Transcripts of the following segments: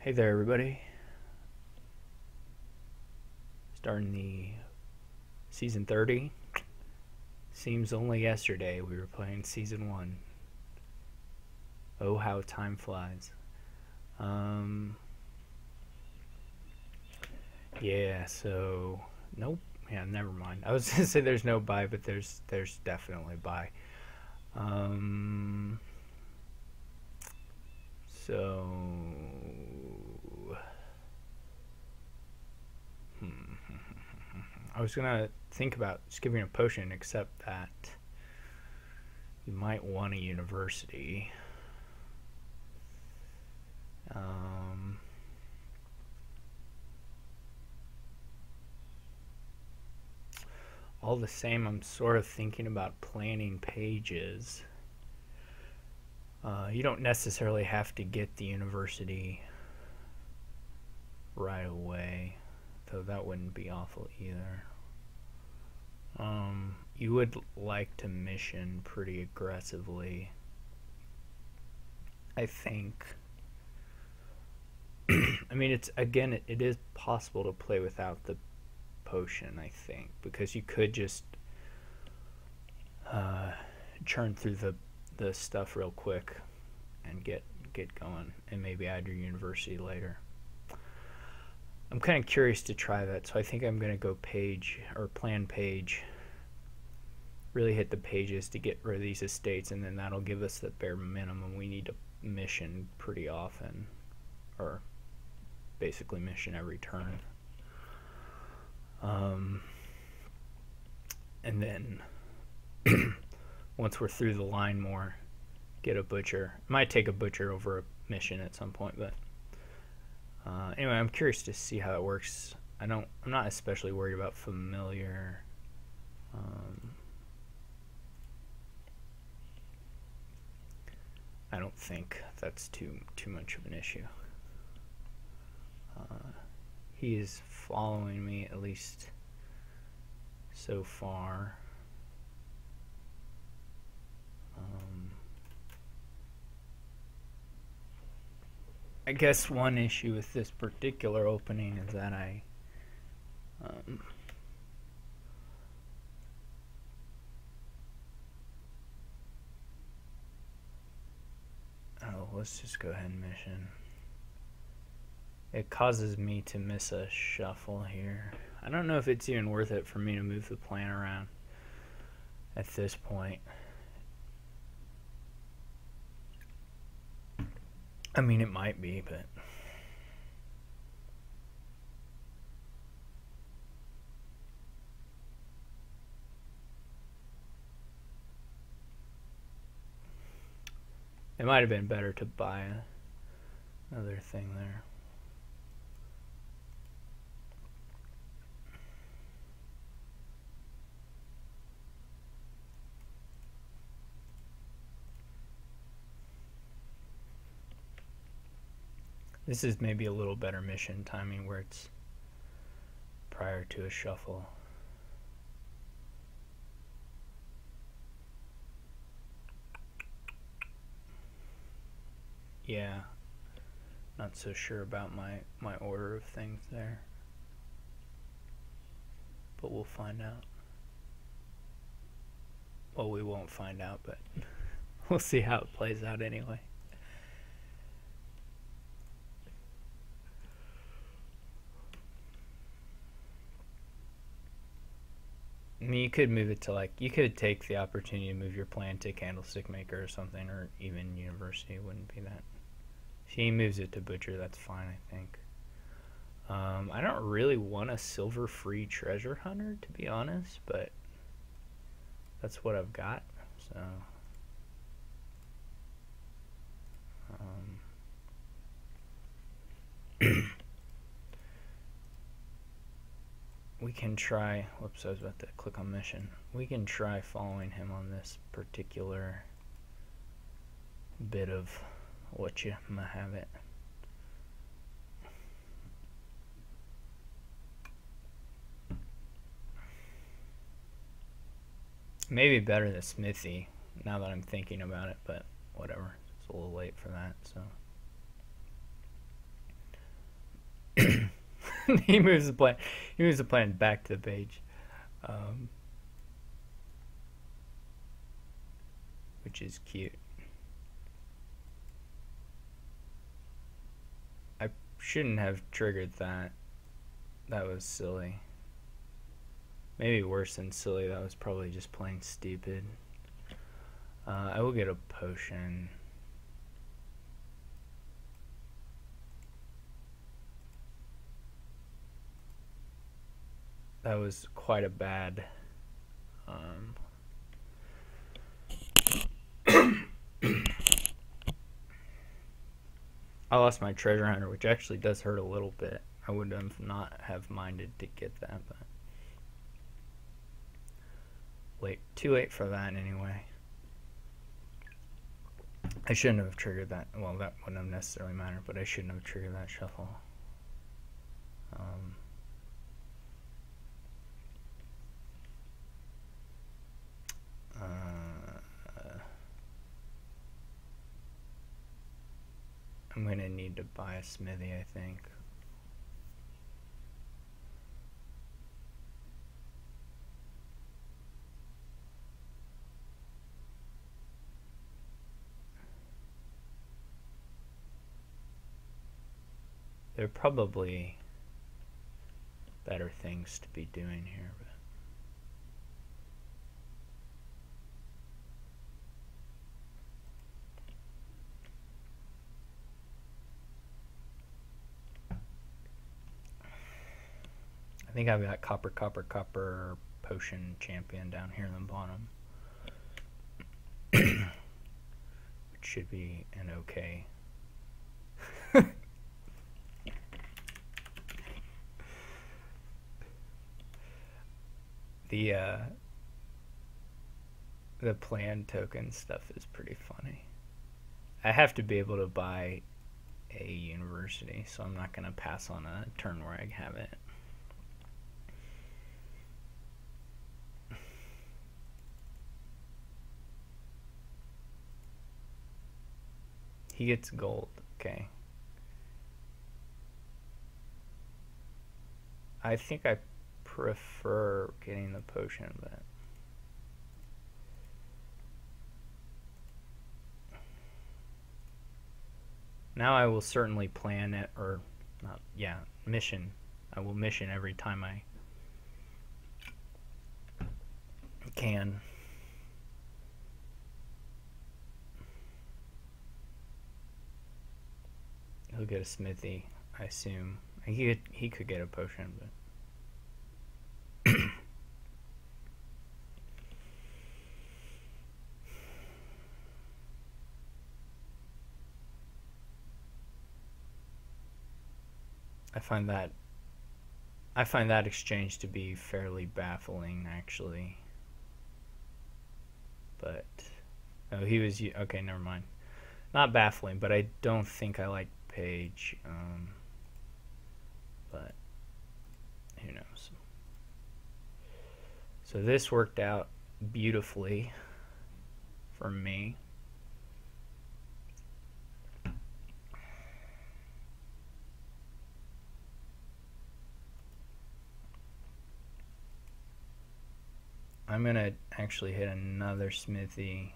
Hey there, everybody. Starting the season 30. Seems only yesterday we were playing season 1. Oh, how time flies. Yeah, so nope. Yeah, never mind. I was gonna say there's no buy, but there's definitely buy. Um, so I was gonna think about just giving a potion, except that you might want a university. Um, all the same, I'm sort of thinking about planning pages. You don't necessarily have to get the university right away, though that wouldn't be awful either. You would like to mission pretty aggressively, I think. I mean, it is possible to play without the potion, I think, because you could just churn through the stuff real quick and get going, and maybe add your university later. I'm kind of curious to try that, so I think I'm going to go page or plan page, really hit the pages to get rid of these estates, and then that'll give us the bare minimum we need to mission pretty often, or basically mission every turn. And then once we're through the line more, get a butcher. Might take a butcher over a mission at some point, but anyway, I'm curious to see how it works. I'm not especially worried about familiar. I don't think that's too much of an issue. He is following me, at least so far. I guess one issue with this particular opening is that let's just go ahead and mission. It causes me to miss a shuffle here. I don't know if it's even worth it for me to move the plan around at this point. I mean, it might be, but it might have been better to buy another thing there. This is maybe a little better mission timing where it's prior to a shuffle. Yeah, not so sure about my order of things there, but we'll find out. Well, we won't find out, but we'll see how it plays out anyway. I mean, you could move it to, like, you could take the opportunity to move your plan to Candlestick Maker or something, or even University. It wouldn't be that. If he moves it to Butcher, that's fine, I think. I don't really want a silver-free treasure hunter, to be honest, but that's what I've got, so. We can try, whoops, I was about to click on mission. We can try following him on this particular bit of what you might have it. Maybe better than Smithy, now that I'm thinking about it, but whatever. It's a little late for that, so. He moves the plant. He moves the plant back to the page, which is cute. I shouldn't have triggered that. That was silly. Maybe worse than silly. That was probably just plain stupid. I will get a potion. That was quite a bad I lost my treasure hunter, which actually does hurt a little bit. I would have not have minded to get that, but too late for that anyway. I shouldn't have triggered that. Well, that wouldn't have necessarily mattered, but I shouldn't have triggered that shuffle. I'm gonna need to buy a smithy, I think. There are probably better things to be doing here, but I think I've got copper potion champion down here in the bottom. Which should be an okay. The plan token stuff is pretty funny. I have to be able to buy a university, so I'm not going to pass on a turn where I have it. He gets gold, okay. I think I prefer getting the potion, but now I will certainly plan it, or not, yeah, mission. I will mission every time I can. He'll get a smithy, I assume. He could get a potion, but I find that exchange to be fairly baffling, actually. But oh, he was okay. Never mind. Not baffling, but I don't think I like Page. But who knows? So this worked out beautifully for me. I'm gonna actually hit another smithy.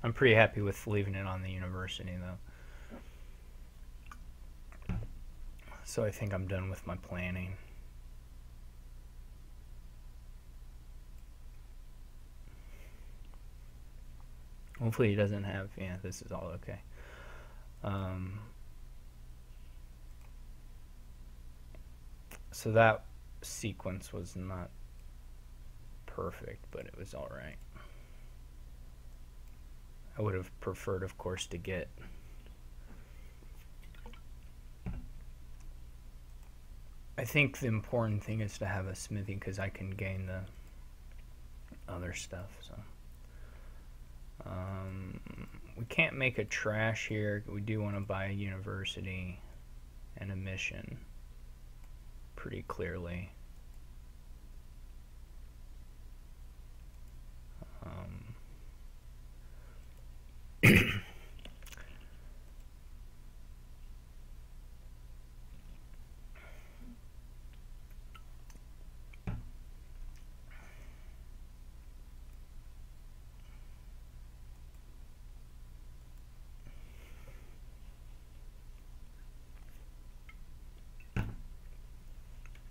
I'm pretty happy with leaving it on the university though. So I think I'm done with my planning. Hopefully he doesn't have, yeah, this is all okay. So that sequence was not perfect, but it was all right. I would have preferred, of course, to get I think the important thing is to have a smithy because I can gain the other stuff. So we can't make a trash here. We do want to buy a university and a mission pretty clearly.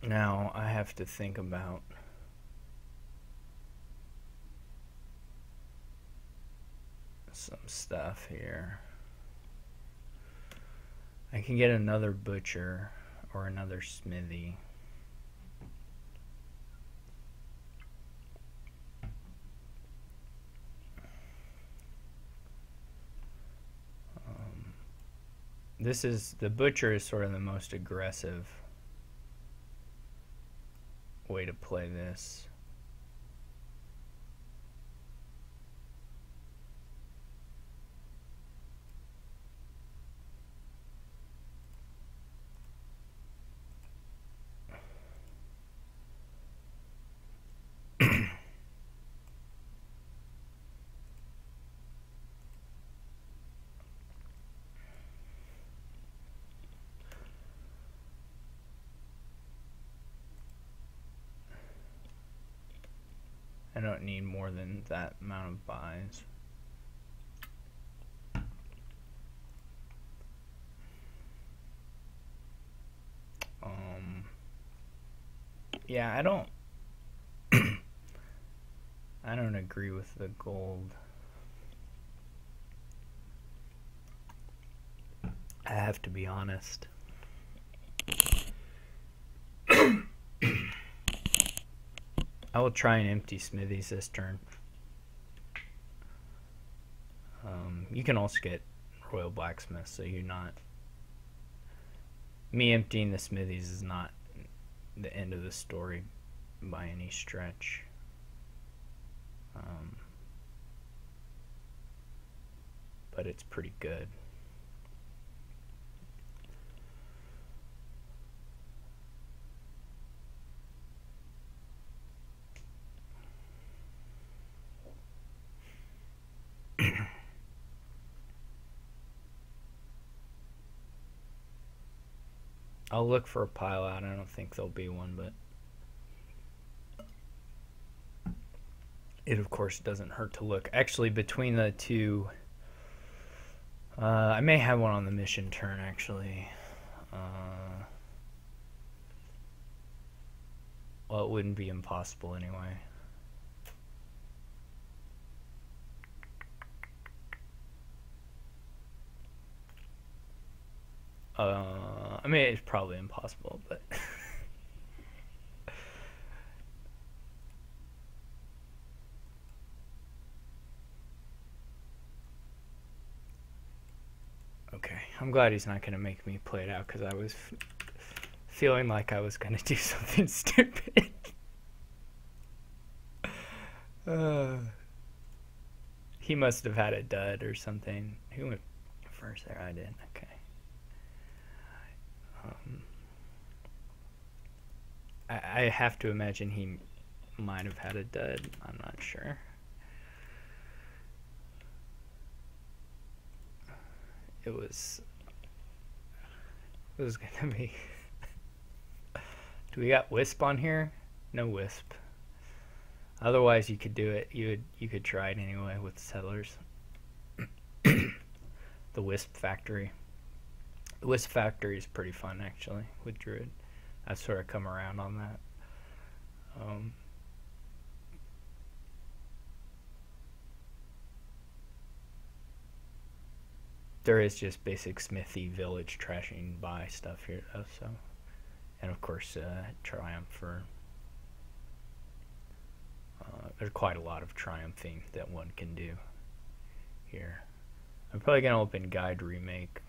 Now I have to think about some stuff here. I can get another butcher or another smithy. The butcher is sort of the most aggressive way to play this. I don't need more than that amount of buys. Yeah, I don't I don't agree with the gold. I have to be honest. I will try and empty smithies this turn. You can also get royal blacksmith, so you're not... Me emptying the smithies is not the end of the story by any stretch. But it's pretty good. I'll look for a pile out. I don't think there'll be one, but it of course doesn't hurt to look. Actually, between the two, I may have one on the mission turn actually. Well, it wouldn't be impossible anyway. I mean, it's probably impossible, but okay. I'm glad he's not going to make me play it out, because I was feeling like I was going to do something stupid. He must have had a dud or something. Who went first there? I did. Okay. I have to imagine he might have had a dud. I'm not sure. It was gonna be... Do we got wisp on here? No wisp. Otherwise you could do it. You could try it anyway with settlers. The wisp factory. The wisp factory is pretty fun actually with druid. I've sort of come around on that. There is just basic smithy village trashing by stuff here though, so, and of course triumph for there's quite a lot of triumphing that one can do here. I'm probably gonna open guide remake.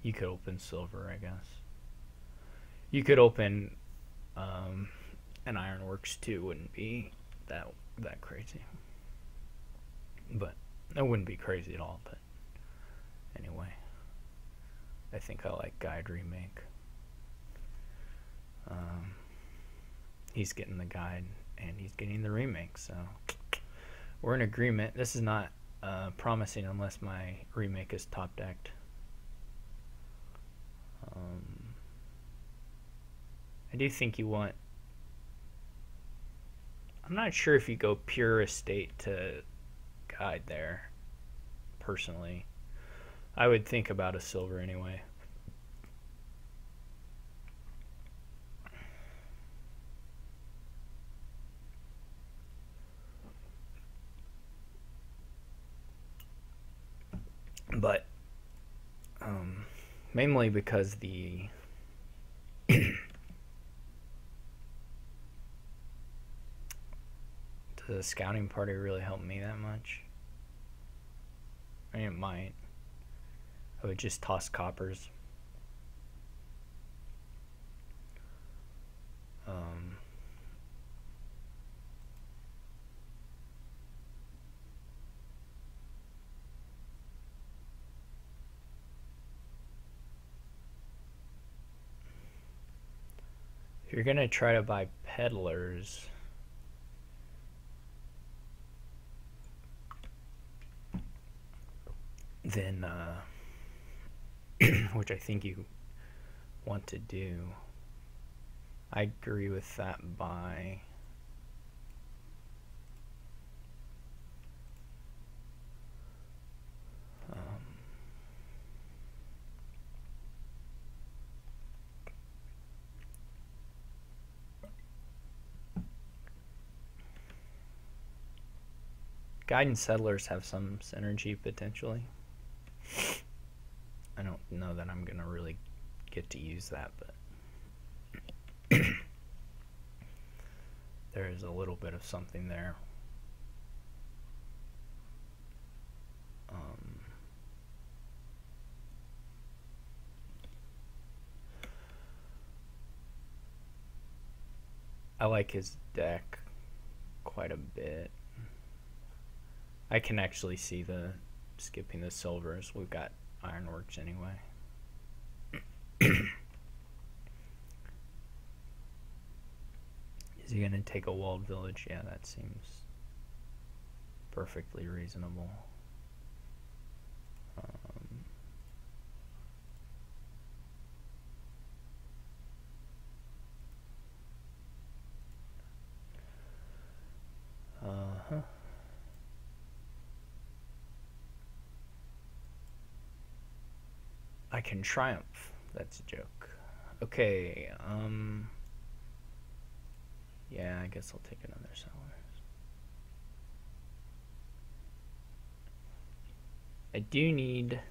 You could open silver, I guess. You could open an ironworks too. Wouldn't be that crazy, but it wouldn't be crazy at all. But anyway, I think I like guide remake. He's getting the guide and he's getting the remake, so we're in agreement. This is not promising unless my remake is top decked. I do think you want... I'm not sure if you go pure estate to guide there, personally. I would think about a silver anyway. But mainly because the the scouting party really helped me that much. I mean, it might. I would just toss coppers. If you're gonna try to buy peddlers, then which I think you want to do, I agree with that buy. Guidance settlers have some synergy potentially. I don't know that I'm gonna really get to use that, but there is a little bit of something there. I like his deck quite a bit. I can actually see the skipping the silvers. We've got ironworks anyway. Is he gonna take a walled village? Yeah, that seems perfectly reasonable. I can triumph. That's a joke. Okay, yeah, I guess I'll take another sellers. I do need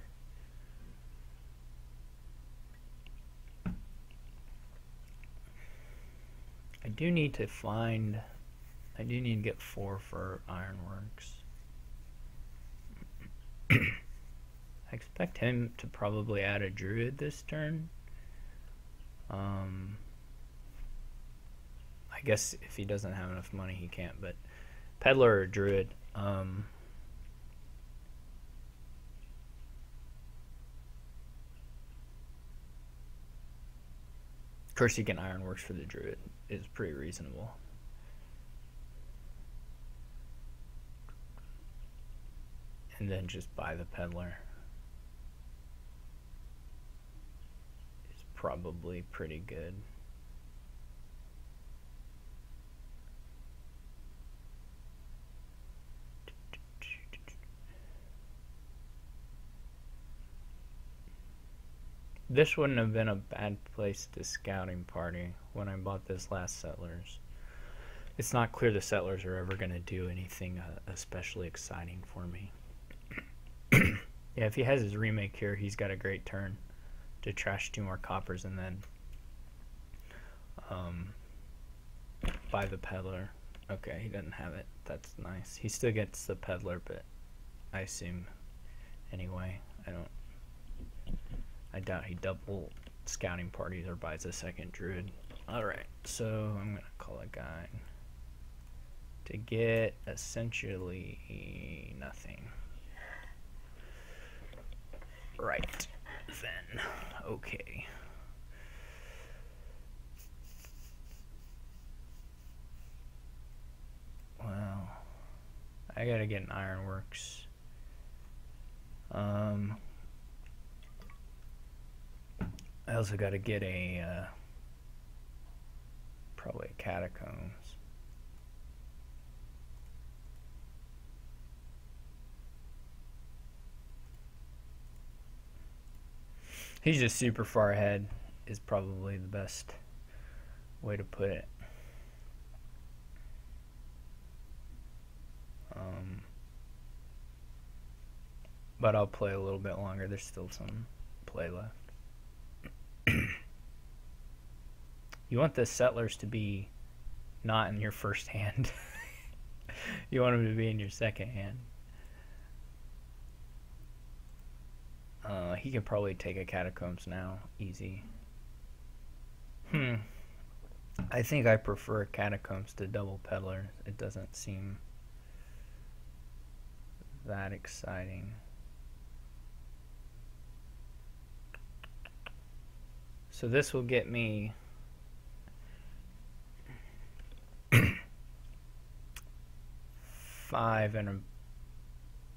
to find, I do need to get 4 for ironworks. I expect him to probably add a druid this turn. I guess if he doesn't have enough money he can't, but peddler or druid. Of course, you get ironworks for the druid. Is pretty reasonable. And then just buy the peddler. It's probably pretty good. This wouldn't have been a bad place to scouting party when I bought this last settlers. It's not clear the settlers are ever going to do anything especially exciting for me. Yeah, if he has his remake here, he's got a great turn to trash 2 more coppers and then buy the peddler. Okay, he doesn't have it. That's nice. He still gets the peddler, but I assume anyway. I doubt he double scouting parties or buys a second druid. Alright, so I'm gonna call a guy to get essentially nothing. Right, then. Okay. Well, I gotta get an ironworks. I also gotta get a probably a catacombs. He's just super far ahead is probably the best way to put it. but I'll play a little bit longer. There's still some play left. You want the settlers to be not in your first hand. You want them to be in your second hand. He can probably take a catacombs now. Easy. I think I prefer catacombs to double peddler. It doesn't seem that exciting. So this will get me 5 in a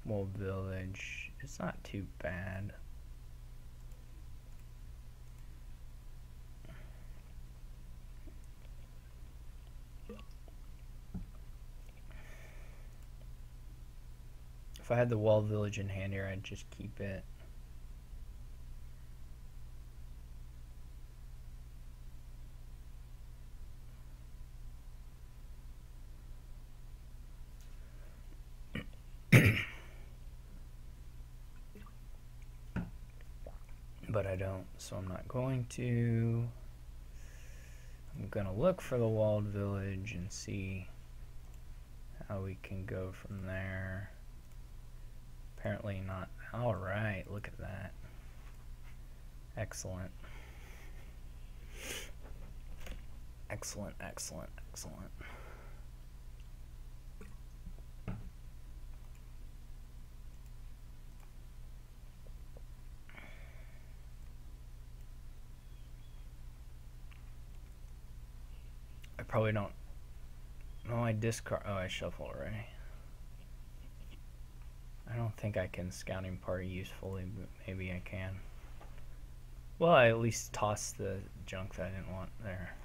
walled village. It's not too bad. If I had the walled village in hand here, I'd just keep it. But I don't, so I'm not going to. I'm gonna look for the walled village and see how we can go from there. Apparently not. All right, look at that. Excellent. Excellent, excellent, excellent. I probably don't. No, I discard. Oh, I shuffle already. I don't think I can scouting party usefully, but maybe I can. Well, I at least toss the junk that I didn't want there.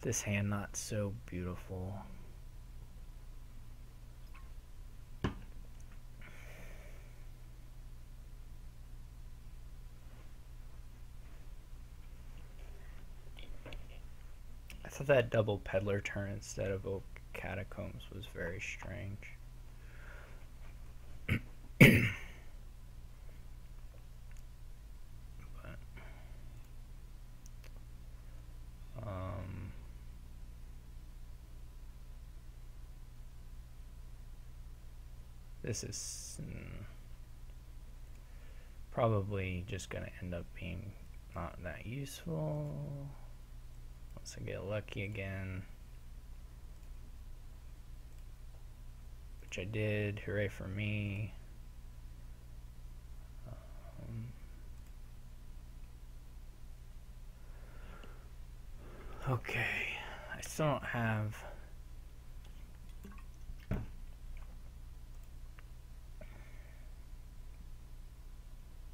This hand not so beautiful. I thought that double peddler turn instead of oak catacombs was very strange. This is probably just going to end up being not that useful. Unless I get lucky again. Which I did. Hooray for me. Okay. I still don't have...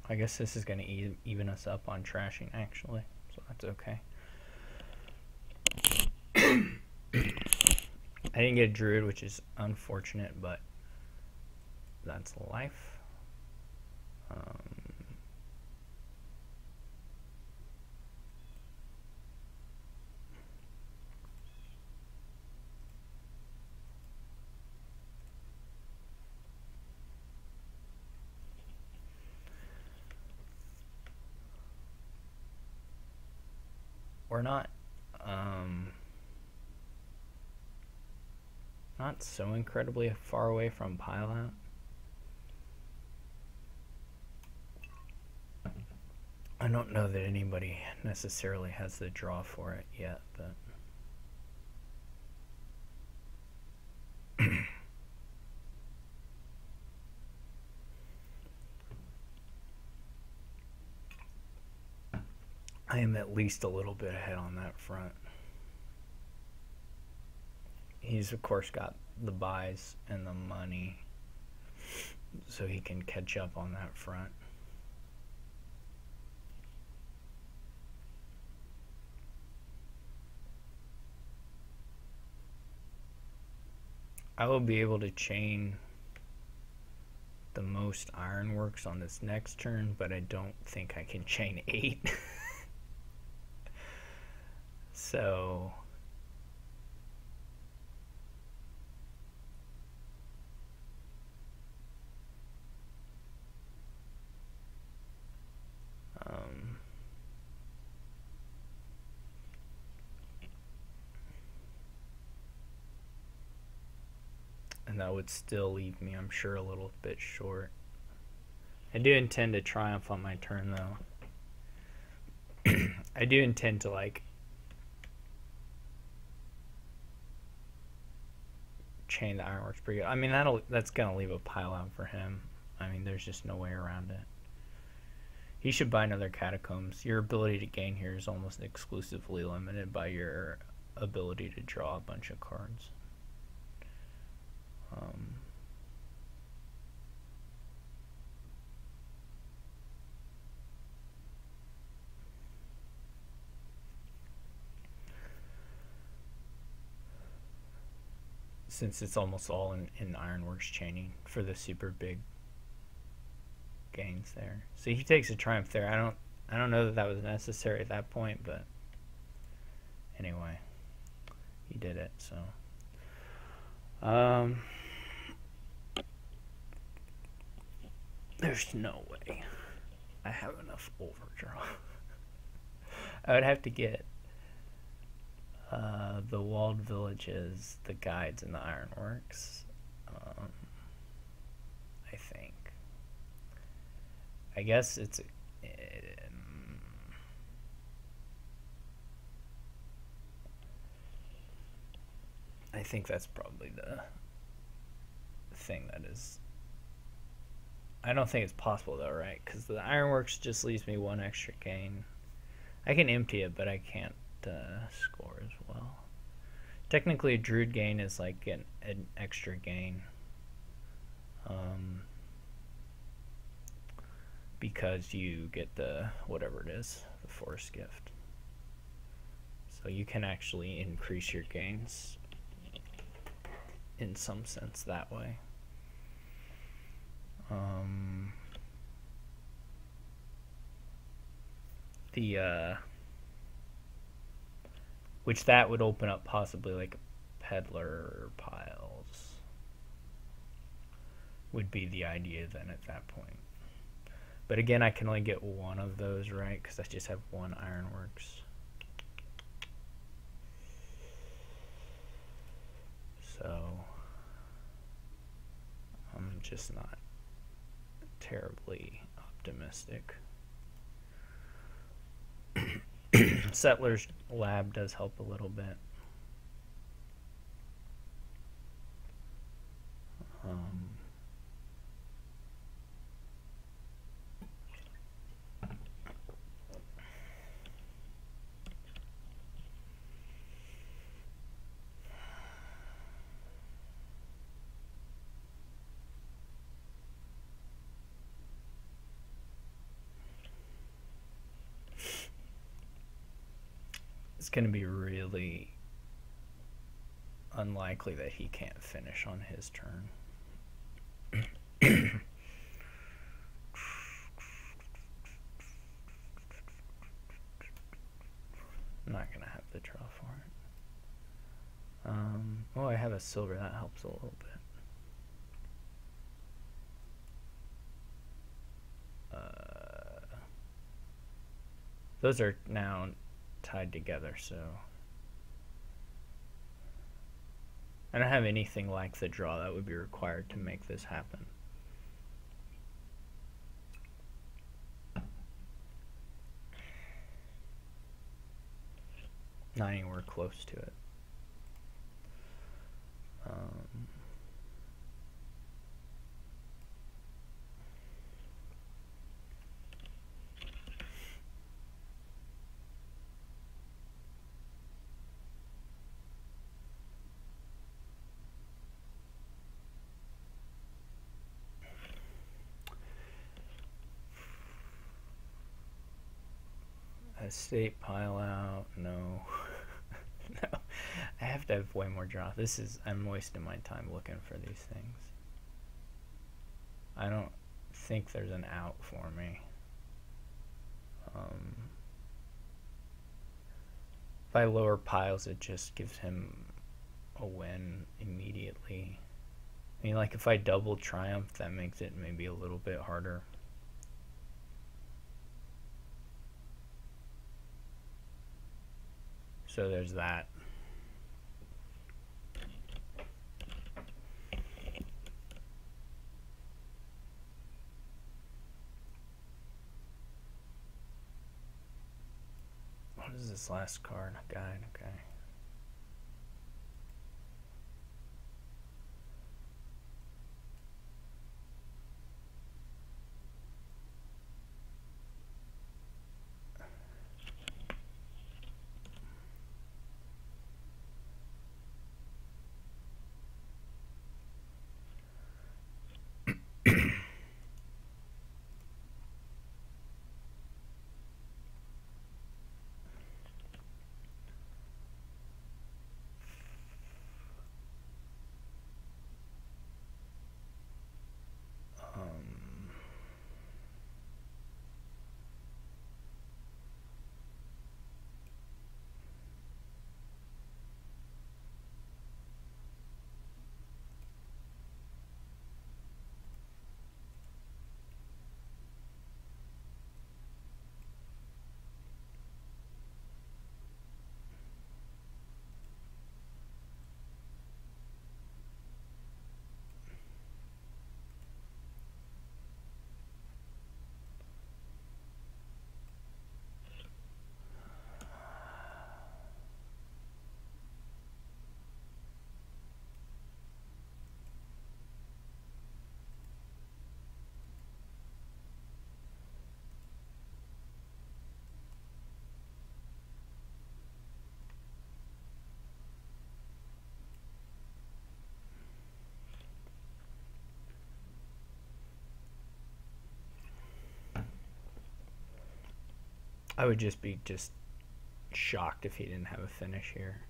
I guess this is going to even us up on trashing, actually. So that's okay. I didn't get a druid, which is unfortunate, but that's life. We're not so incredibly far away from pile out. I don't know that anybody necessarily has the draw for it yet, but I am at least a little bit ahead on that front. He's of course got the buys and the money, so he can catch up on that front. I will be able to chain the most ironworks on this next turn, but I don't think I can chain 8. So And that would still leave me, I'm sure, a little bit short. I do intend to triumph on my turn, though. I do intend to, like, chain the ironworks pretty good. I mean, that's going to leave a pile out for him. I mean, there's just no way around it. He should buy another catacombs. Your ability to gain here is almost exclusively limited by your ability to draw a bunch of cards. Since it's almost all in ironworks chaining for the super big gains there. So he takes a triumph there. I don't know that was necessary at that point, but anyway, he did it. So there's no way I have enough overdraw. I would have to get the walled villages, the guides, and the ironworks. I think. I guess it's. I think that's probably the thing that is. I don't think it's possible though, right? Because the ironworks just leaves me one extra gain. I can empty it, but I can't score as well. Technically, a druid gain is like an extra gain. Because you get the whatever it is, the forest gift. So you can actually increase your gains in some sense that way. Which that would open up possibly like peddler piles would be the idea then at that point. But again, I can only get one of those, right? Because I just have one ironworks. So I'm just not terribly optimistic. Settler's Lab does help a little bit. It's going to be really unlikely that he can't finish on his turn. I'm not going to have the draw for it. Oh, I have a silver. That helps a little bit. Those are now tied together, so I don't have anything like the draw that would be required to make this happen. Not anywhere close to it. Estate pile out, no. No, I have to have way more draw. I'm wasting my time looking for these things. I don't think there's an out for me. If I lower piles, it just gives him a win immediately. I mean, like if I double triumph, that makes it maybe a little bit harder. So there's that. this last card? Guide, okay. I would just be shocked if he didn't have a finish here.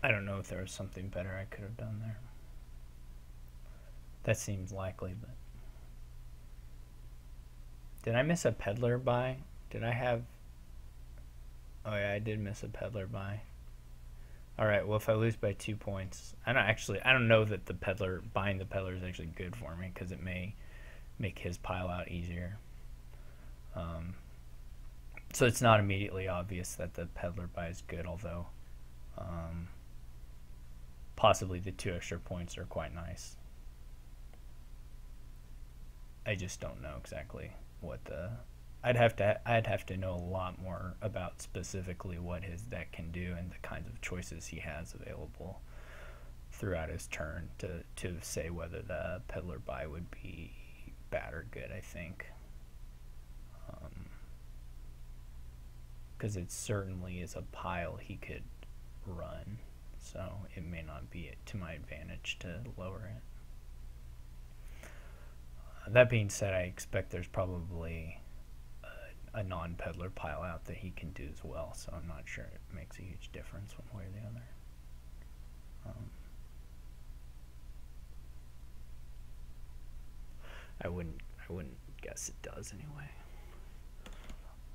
I don't know if there was something better I could have done there. That seems likely, but... Did I miss a peddler buy? Did I have... Oh yeah, I did miss a peddler buy. Alright, well if I lose by 2 points... I don't know that buying the peddler is actually good for me, because it may make his pile out easier. So it's not immediately obvious that the peddler buy is good, although... possibly the 2 extra points are quite nice. I just don't know exactly what the... I'd have to know a lot more about specifically what his deck can do and the kinds of choices he has available throughout his turn to say whether the peddler buy would be bad or good, I think. Because it certainly is a pile he could run, so it may not be to my advantage to lower it. That being said, I expect there's probably a non-peddler pile out that he can do as well, so I'm not sure it makes a huge difference one way or the other. I wouldn't guess it does anyway.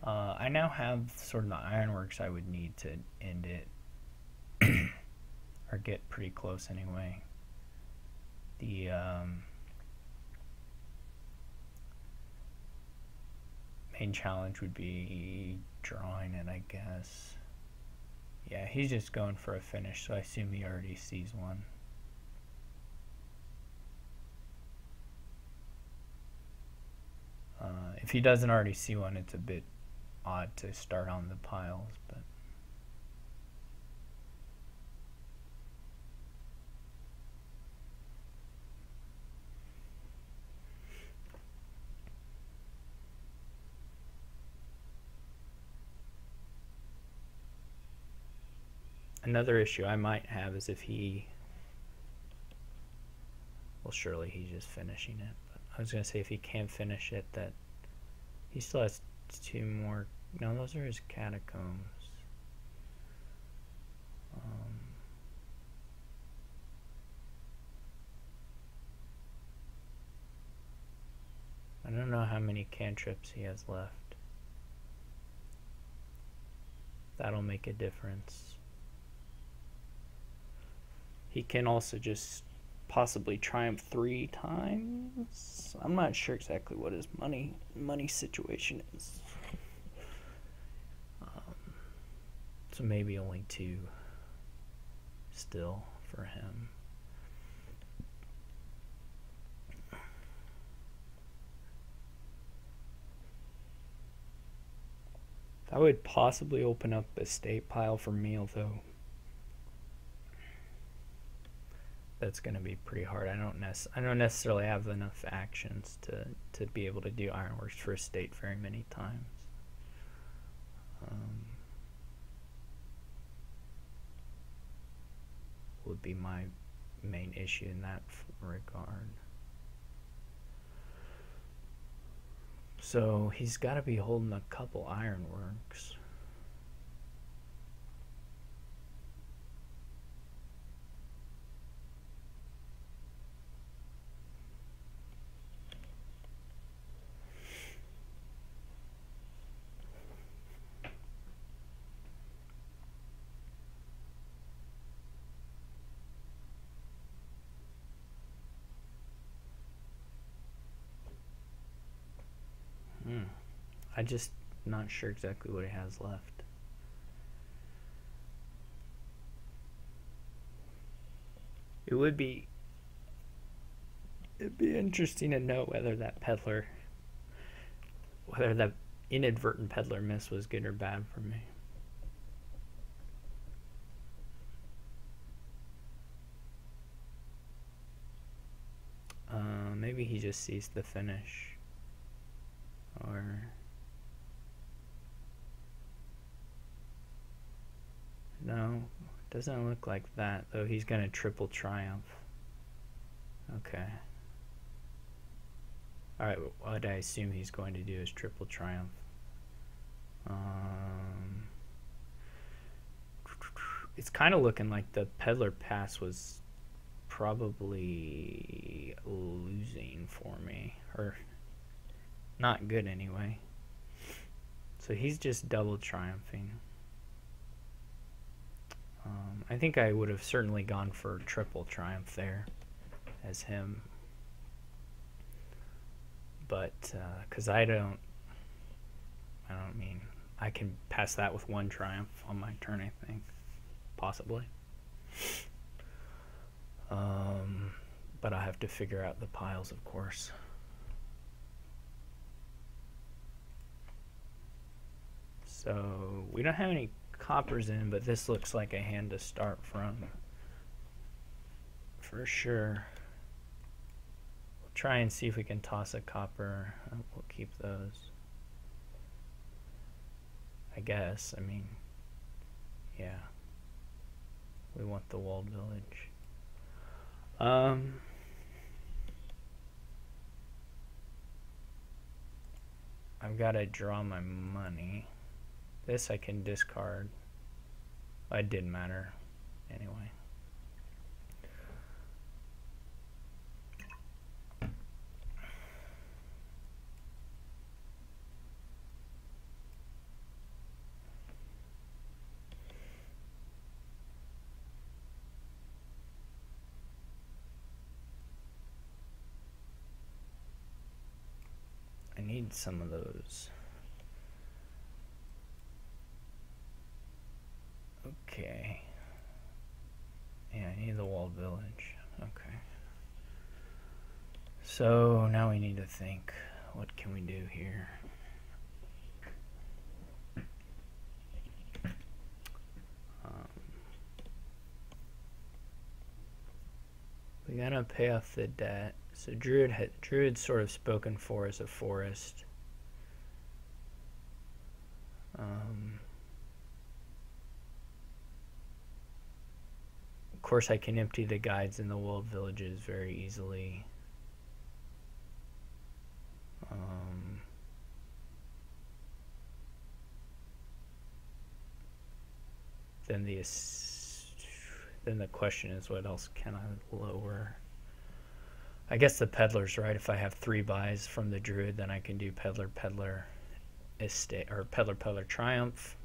I now have sort of the ironworks I would need to end it, or get pretty close anyway. The main challenge would be drawing it, I guess. Yeah, he's just going for a finish, so I assume he already sees one. If he doesn't already see one, it's a bit odd to start on the piles, but another issue I might have is if he... Well, surely he's just finishing it. But I was going to say if he can't finish it, that he still has 2 more... No, those are his catacombs. I don't know how many cantrips he has left. That'll make a difference. He can also just possibly triumph 3 times. I'm not sure exactly what his money situation is. So maybe only 2 still for him. That would possibly open up a state pile for me, although that's going to be pretty hard. I don't necessarily have enough actions to be able to do ironworks for a state very many times. Would be my main issue in that regard. So he's got to be holding a couple ironworks. I'm just not sure exactly what he has left. It'd be interesting to know whether that inadvertent peddler miss was good or bad for me. Maybe he just sees the finish. Or no, doesn't look like that, though. He's gonna triple triumph. Okay. Alright, what I assume he's going to do is triple triumph. It's kind of looking like the peddler pass was probably losing for me, or not good anyway. So he's just double triumphing. I think I would have certainly gone for triple triumph there as him, but because I mean, I can pass that with 1 triumph on my turn, I think, possibly. But I have to figure out the piles, of course. So we don't have any coppers in, but this looks like a hand to start from for sure. We'll try and see if we can toss a copper. We'll keep those, I guess. I mean, yeah, we want the walled village. I've got to draw my money. This I can discard. It didn't matter anyway. I need some of those. Okay. Yeah, I need the walled village. Okay. So now we need to think, what can we do here? We gotta pay off the debt. So Druid sort of spoken for as a forest. Of course, I can empty the guides in the walled villages very easily. Then the question is, what else can I lower? I guess the peddler's right. If I have 3 buys from the druid, then I can do peddler estate, or peddler triumph.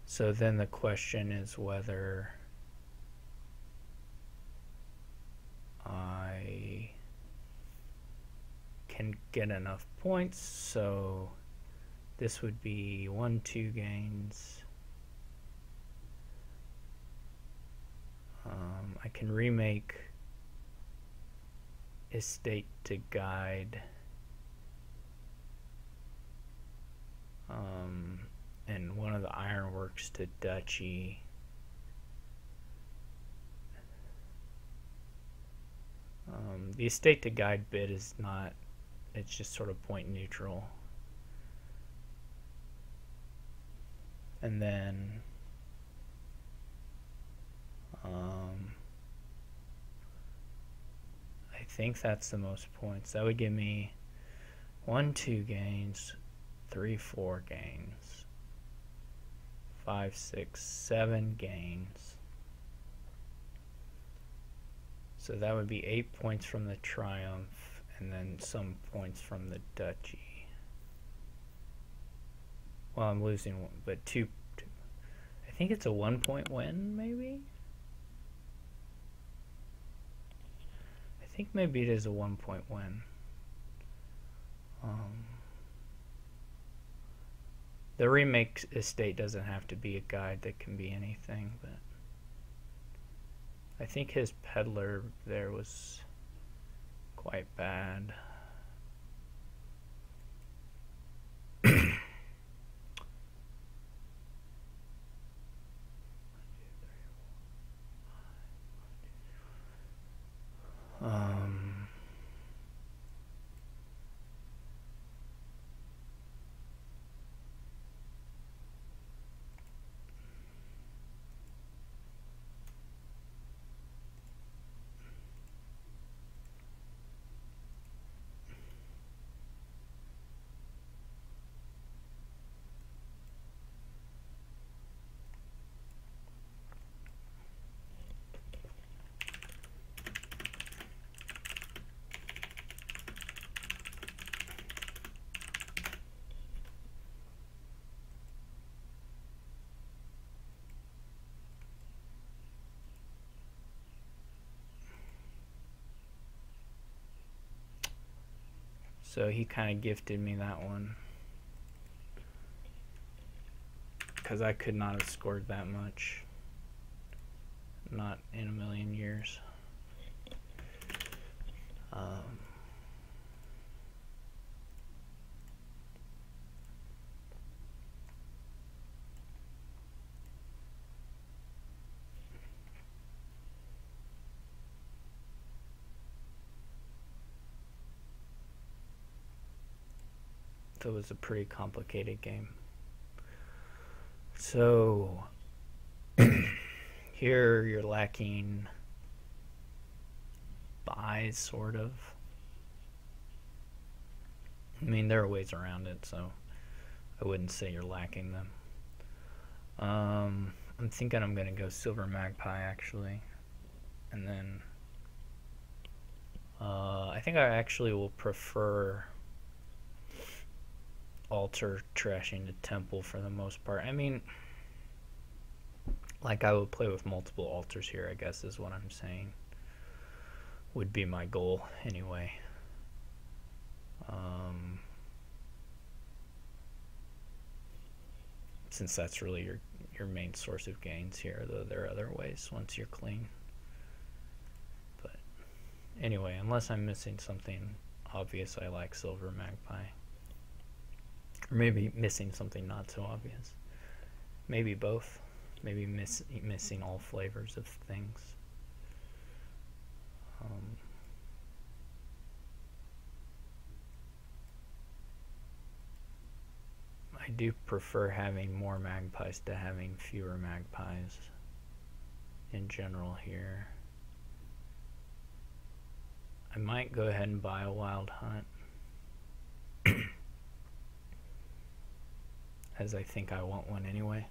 So then the question is whether I can get enough points, so this would be 1-2 gains. I can remake estate to guide, and one of the ironworks to duchy. The estate to guide bit is not, it's just sort of point neutral. And then I think that's the most points. That would give me 1-2 gains, 3-4 gains, 5-6-7 gains. So that would be 8 points from the triumph, and then some points from the duchy. Well, I'm losing one, but two. I think it's a 1-point win, maybe? I think maybe it is a 1-point win. The remake estate doesn't have to be a guide, that can be anything, but I think his peddler there was quite bad. So he kind of gifted me that one, because I could not have scored that much. Not in a million years. That was a pretty complicated game. So here you're lacking buys, sort of. I mean, there are ways around it, so I wouldn't say you're lacking them. I'm thinking I'm gonna go silver magpie, actually, and then I think I actually will prefer altar trashing the temple for the most part. I mean, like, I would play with multiple altars here, I guess is what I'm saying. Would be my goal anyway. Since that's really your main source of gains here, though there are other ways once you're clean. But anyway, unless I'm missing something obvious, I like silver magpie. Or maybe missing something not so obvious. Maybe both. Maybe missing all flavors of things. I do prefer having more magpies to having fewer magpies in general here. I might go ahead and buy a wild hunt, as I think I want one anyway.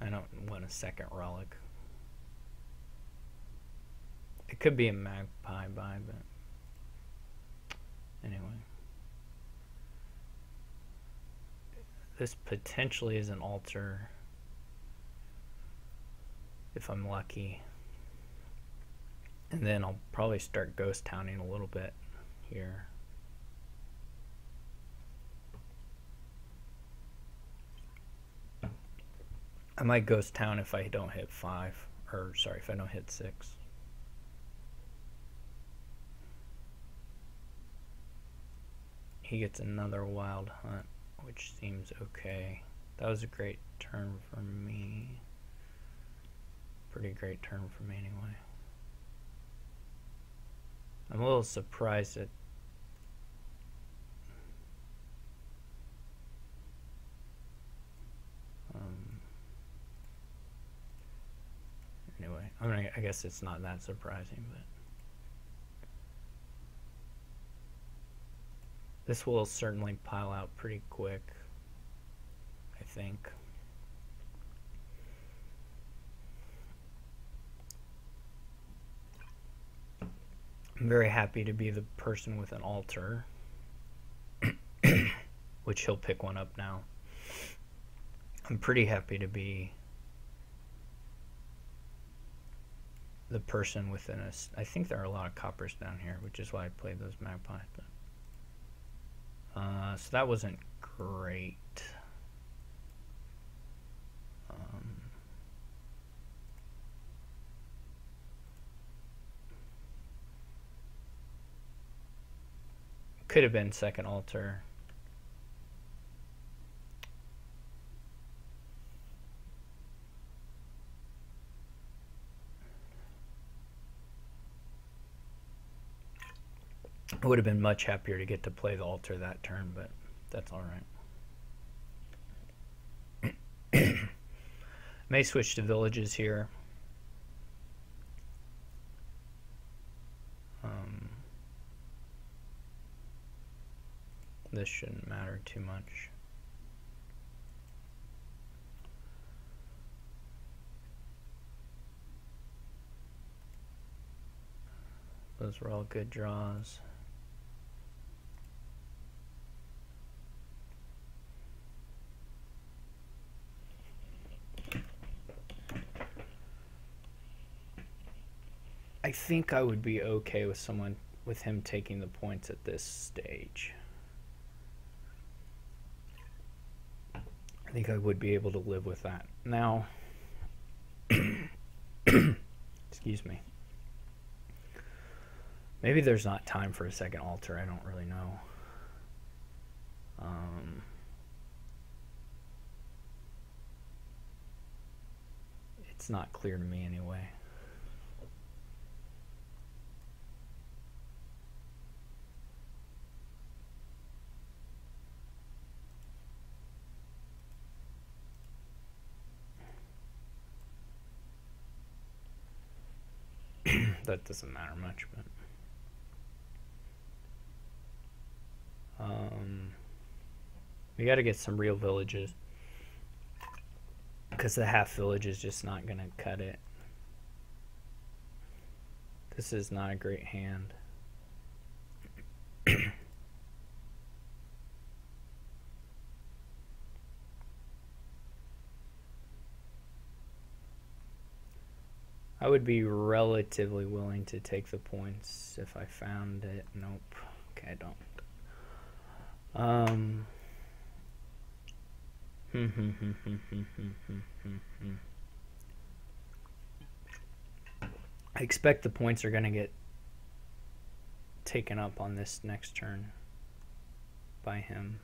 I don't want a second relic. It could be a magpie buy, but anyway. This potentially is an altar. if I'm lucky. And then I'll probably start ghost towning a little bit here. I might ghost town if I don't hit 5, or sorry, if I don't hit 6. He gets another wild hunt, which seems okay. That was a great turn for me. Pretty great turn for me anyway. I'm a little surprised at anyway, I guess it's not that surprising, but this will certainly pile out pretty quick, I think. I'm very happy to be the person with an altar, which he'll pick one up now. I'm pretty happy to be the person within us. I think there are a lot of coppers down here, which is why I played those magpies. But so that wasn't great. Could have been second altar. I would have been much happier to get to play the altar that turn, but that's all right. May switch to villages here. This shouldn't matter too much. Those were all good draws. I think I would be okay with him taking the points at this stage. I think I would be able to live with that. Now, excuse me. Maybe there's not time for a second altar. I don't really know. It's not clear to me anyway. That doesn't matter much, but we got to get some real villages, because the half village is just not gonna cut it. This is not a great hand. I would be relatively willing to take the points if I found it. Nope. Okay, I don't. I expect the points are going to get taken up on this next turn by him.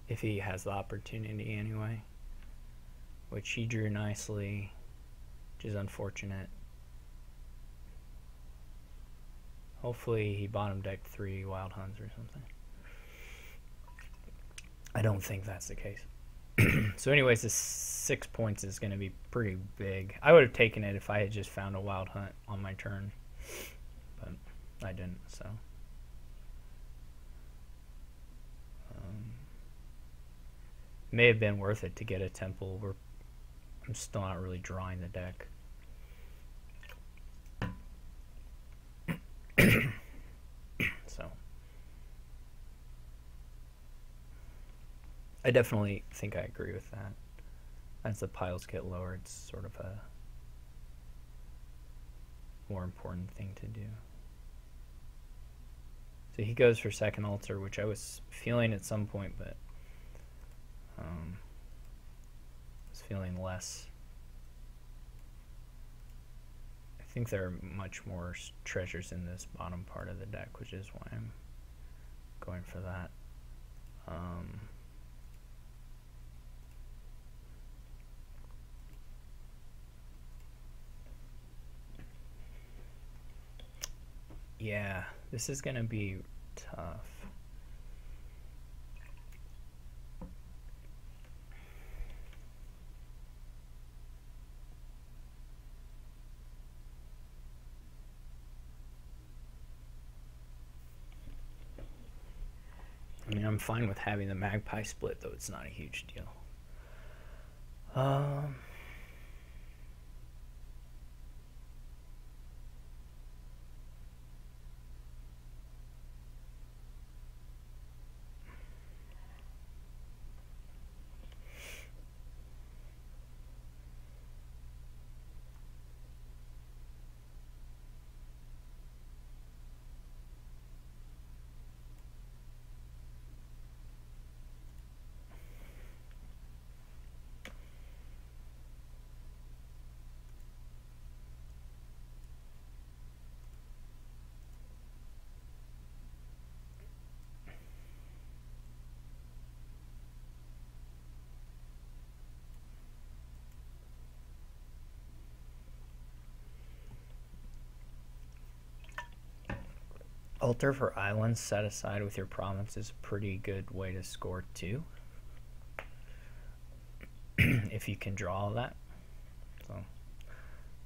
If he has the opportunity anyway, which he drew nicely, which is unfortunate. Hopefully he bottom decked 3 wild hunts or something. I don't think that's the case. So anyways, this 6 points is going to be pretty big. I would have taken it if I had just found a wild hunt on my turn, but I didn't, so. May have been worth it to get a temple. We're I'm still not really drawing the deck. So I definitely think I agree with that. As the piles get lower, it's sort of a more important thing to do. So he goes for second altar, which I was feeling at some point, but was feeling less. I think there are much more treasures in this bottom part of the deck, which is why I'm going for that. Yeah, this is gonna be tough. I mean, I'm fine with having the magpie split, though it's not a huge deal. Altar for islands set aside with your province is a pretty good way to score too. If you can draw all that. So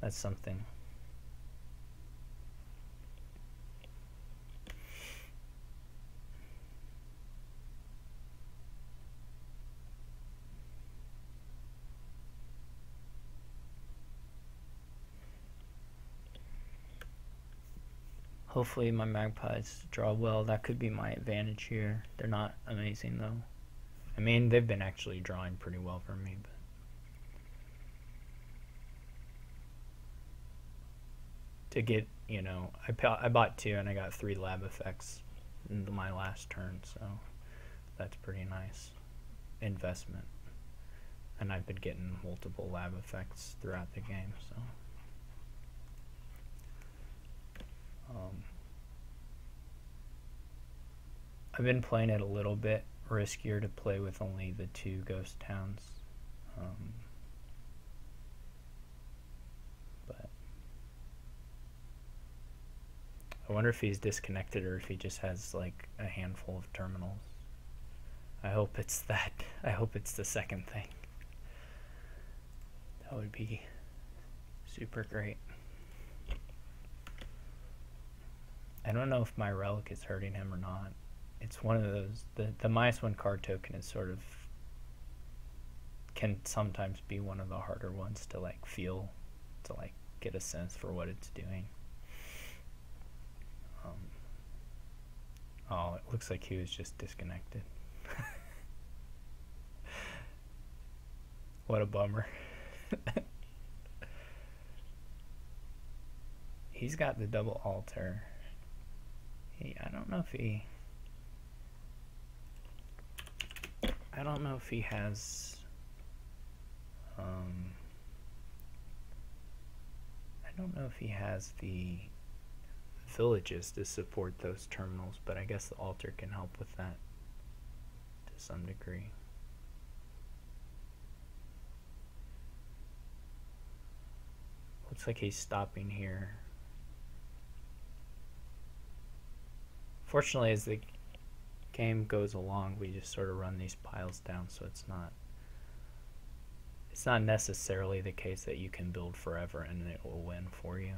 that's something. Hopefully my magpies draw well. That could be my advantage here. They're not amazing though. I mean, they've been actually drawing pretty well for me, but to get, you know, I bought 2 and I got 3 lab effects in my last turn, so that's pretty nice investment. And I've been getting multiple lab effects throughout the game, so I've been playing it a little bit riskier to play with only the 2 ghost towns, but I wonder if he's disconnected or if he just has like a handful of terminals. I hope it's that. I hope it's the second thing. That would be super great. I don't know if my relic is hurting him or not. It's one of those, the -1 card token is sort of, can sometimes be one of the harder ones to like feel, to like get a sense for what it's doing. Oh, it looks like he was just disconnected. What a bummer. He's got the double altar. I don't know if he has I don't know if he has the villages to support those terminals, but I guess the altar can help with that to some degree. Looks like he's stopping here. Fortunately, as the game goes along, we just sort of run these piles down, so it's not necessarily the case that you can build forever and it will win for you.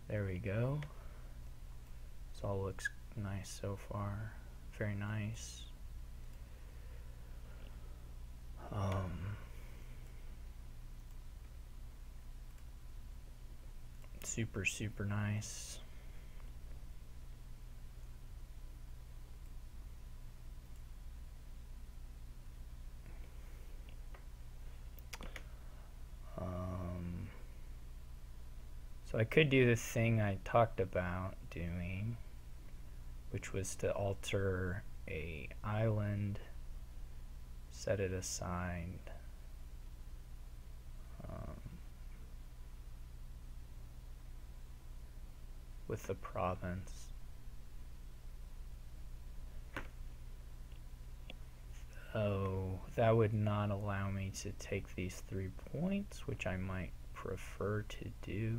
There we go. This all looks nice so far. Very nice. Super, super nice. So I could do the thing I talked about doing, which was to alter a island, set it aside, with the province. Oh, that would not allow me to take these 3 points, which I might prefer to do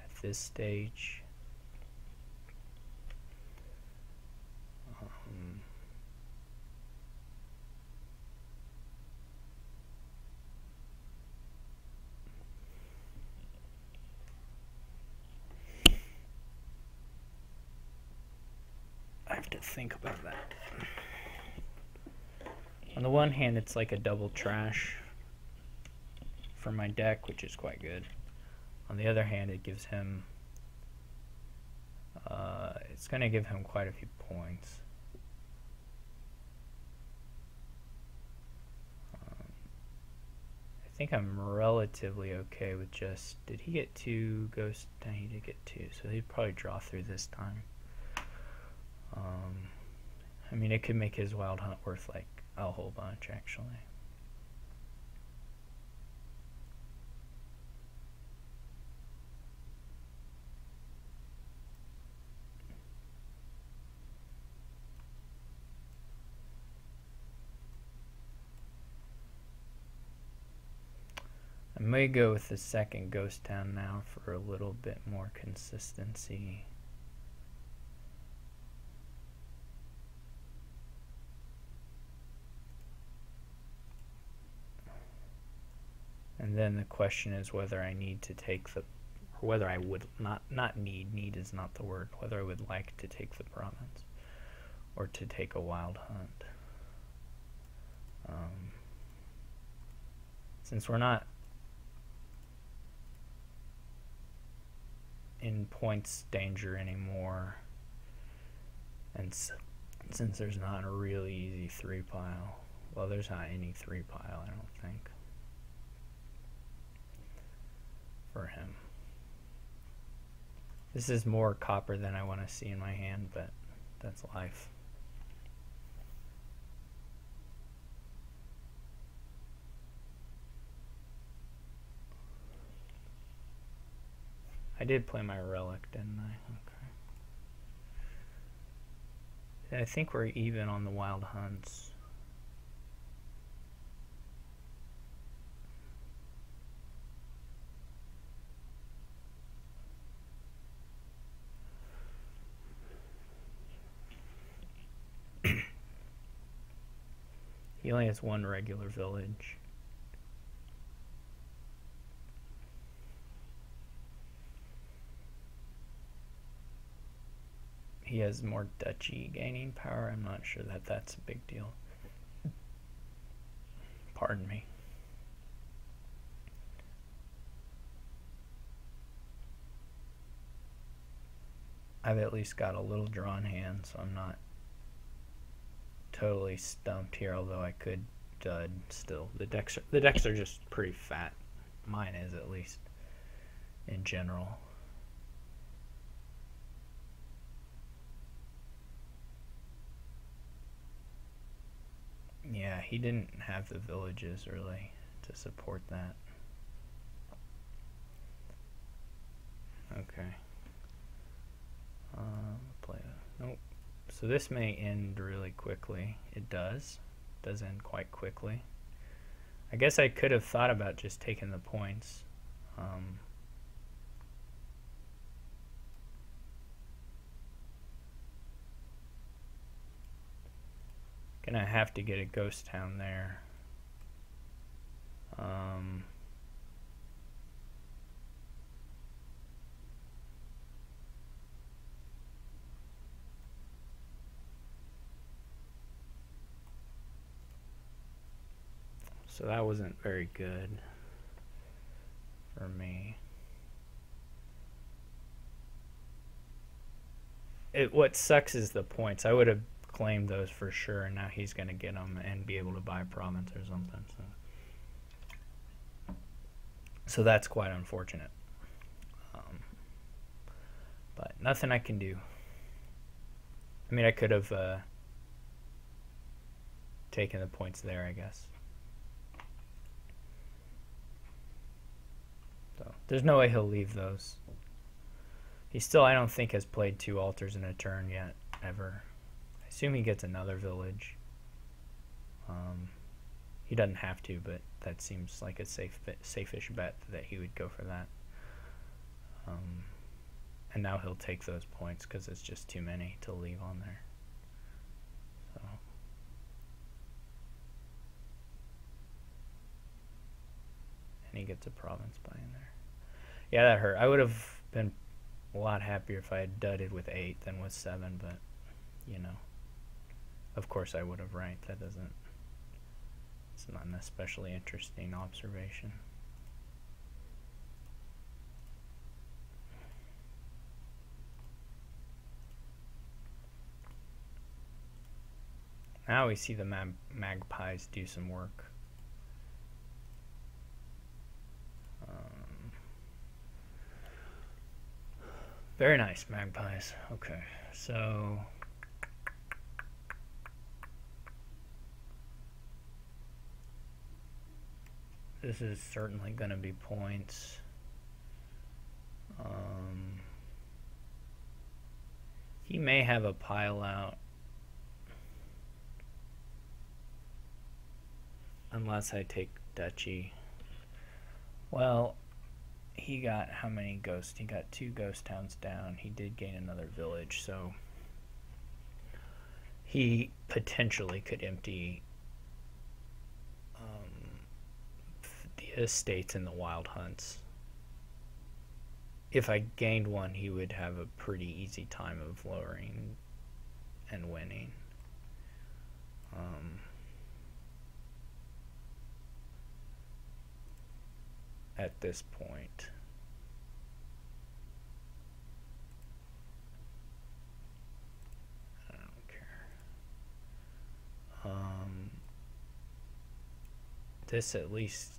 at this stage. I have to think about that. On the one hand, it's like a double trash for my deck, which is quite good. On the other hand, it gives him, it's going to give him quite a few points. I think I'm relatively okay with just, did he get 2 ghosts? He did get 2, so he'd probably draw through this time. I mean, it could make his wild hunt worth like a whole bunch, actually. I may go with the second ghost town now for a little bit more consistency. And then the question is whether I need to take the, or whether I would not need is not the word, whether I would like to take the province or to take a wild hunt. Since we're not in points danger anymore, and since there's not a really easy 3 pile, well, there's not any 3 pile, I don't think, for him. This is more copper than I want to see in my hand, but that's life. I did play my relic, didn't I? Okay. I think we're even on the wild hunts. He only has 1 regular village. He has more duchy gaining power. I'm not sure that that's a big deal. Pardon me. I've at least got a little drawn hand, so I'm not totally stumped here, although I could dud still. The decks are just pretty fat. Mine is, at least, in general. Yeah, he didn't have the villages really to support that. Okay. Nope. So this may end really quickly. It does. It does end quite quickly. I guess I could have thought about just taking the points. Gonna have to get a ghost town there. So that wasn't very good for me. What sucks is the points. I would have claimed those for sure, and now he's going to get them and be able to buy province or something. So that's quite unfortunate. But nothing I can do. I mean, I could have taken the points there, I guess. So there's no way he'll leave those. He still, I don't think, has played 2 altars in a turn yet, ever. I assume he gets another village. He doesn't have to, but that seems like a safe-ish bet that he would go for that. And now he'll take those points because it's just too many to leave on there. So. And he gets a province by in there. Yeah, that hurt. I would have been a lot happier if I had dudded with 8 than with 7, but, you know. Of course I would have ranked. That doesn't... It's not an especially interesting observation. Now we see the magpies do some work. Very nice, magpies. Okay, so... This is certainly going to be points. He may have a pile out. Unless I take duchy. Well, he got how many ghosts? He got 2 ghost towns down. He did gain another village, so he potentially could empty the estates in the wild hunts. If I gained one, he would have a pretty easy time of lowering and winning. At this point. I don't care. This at least...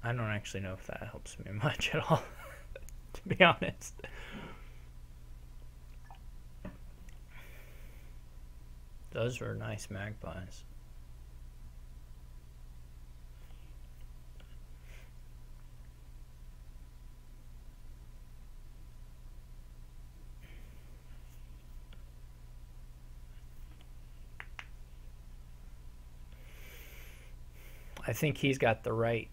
I don't actually know if that helps me much at all, to be honest. Those were nice magpies. I think he's got the right...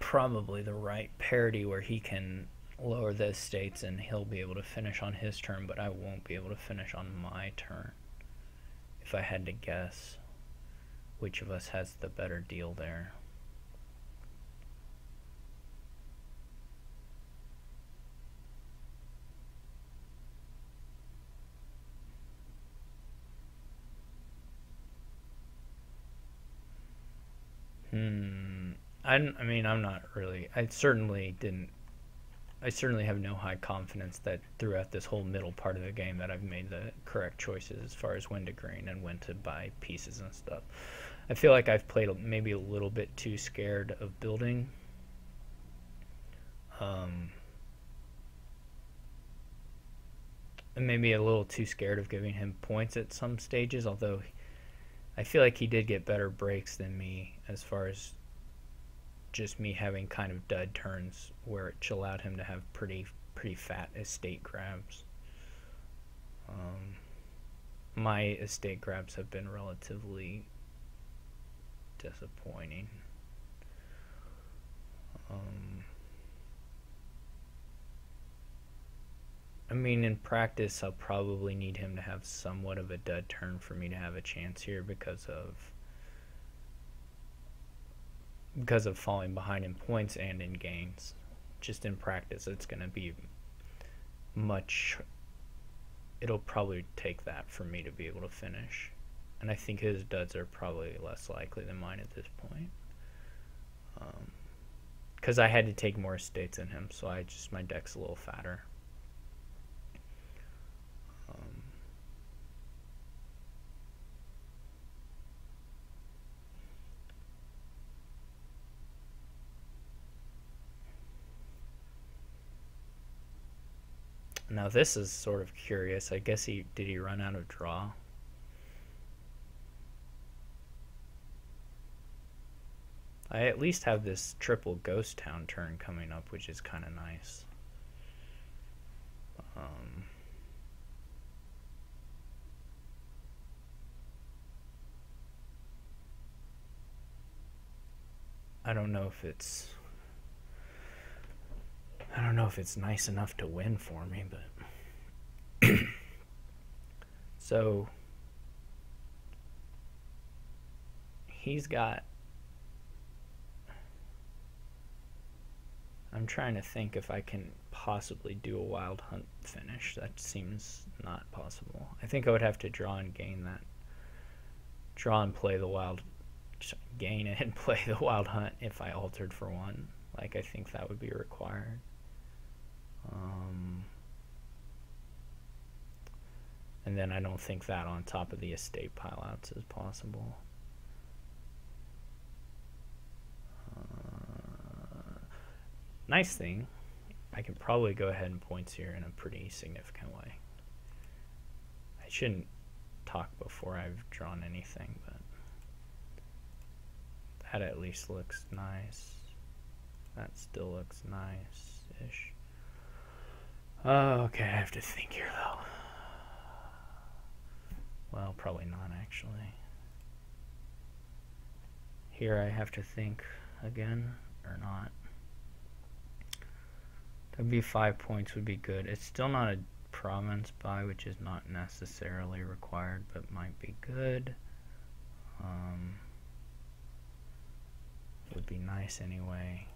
probably the right parity where he can lower the estates and he'll be able to finish on his turn, but I won't be able to finish on my turn. If I had to guess which of us has the better deal there. I mean, I'm not really... I certainly have no high confidence that throughout this whole middle part of the game that I've made the correct choices as far as when to green and when to buy pieces and stuff. I feel like I've played maybe a little bit too scared of building. And maybe a little too scared of giving him points at some stages, although I feel like he did get better breaks than me as far as just me having kind of dud turns where it allowed him to have pretty fat estate grabs. My estate grabs have been relatively disappointing. I mean, in practice, I'll probably need him to have somewhat of a dud turn for me to have a chance here because of falling behind in points and in gains. Just in practice, it's going to be it'll probably take that for me to be able to finish. And I think his duds are probably less likely than mine at this point. Because I had to take more estates than him, so my deck's a little fatter. Now this is sort of curious. I guess did he run out of draw? I at least have this triple ghost town turn coming up, which is kind of nice. I don't know if it's nice enough to win for me, but so he's got, I'm trying to think if I can possibly do a wild hunt finish. That seems not possible. I think I would have to draw and gain that. Draw and play the wild, gain it and play the wild hunt if I altered for one. Like, I think that would be required. And then I don't think that on top of the estate pileouts is possible. Nice thing, I can probably go ahead and points here in a pretty significant way. I shouldn't talk before I've drawn anything, but that at least looks nice. That still looks nice-ish. Okay, I have to think here though. Well, probably not actually. Here I have to think again, or not. That'd be 5 points would be good. It's still not a province buy, which is not necessarily required, but might be good. Would be nice anyway.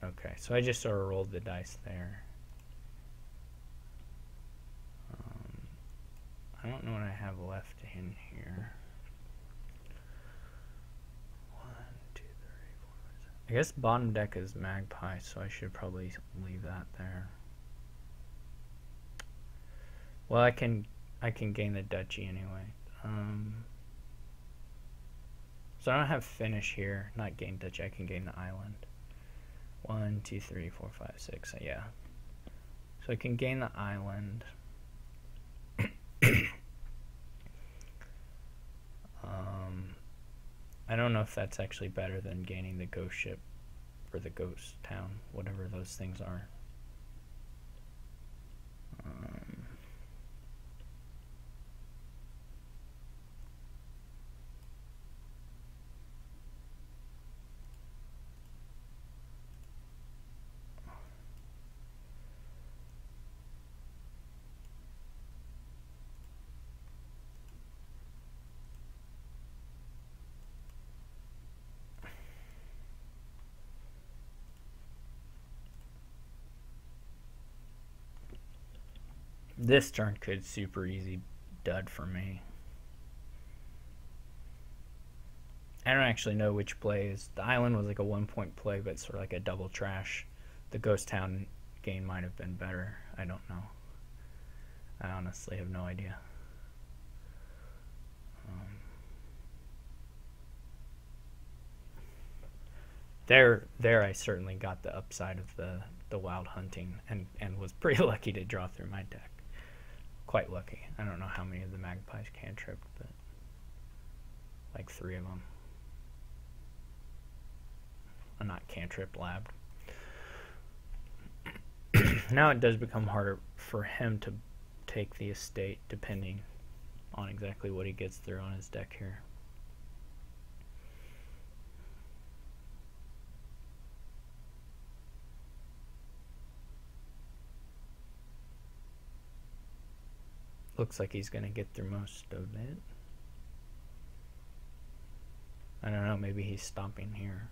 Okay, so I just sort of rolled the dice there. I don't know what I have left in here. 1, 2, 3, 4, 5, 6. I guess bottom deck is magpie, so I should probably leave that there. Well, I can gain the duchy anyway. So I don't have finish here, not gain duchy. I can gain the island. 1, 2, 3, 4, 5, 6. Yeah. So I can gain the island. I don't know if that's actually better than gaining the ghost ship or the ghost town, whatever those things are. This turn could super easy dud for me. I don't actually know which play is. The island was like a 1-point play, but sort of like a double trash. The ghost town gain might have been better. I don't know. I honestly have no idea. There I certainly got the upside of the wild hunting and was pretty lucky to draw through my deck. Quite lucky. I don't know how many of the magpies cantripped, but like 3 of them. Not cantrip, labbed. Now it does become harder for him to take the estate depending on exactly what he gets through on his deck here. Looks like he's going to get through most of it. I don't know, maybe he's stopping here.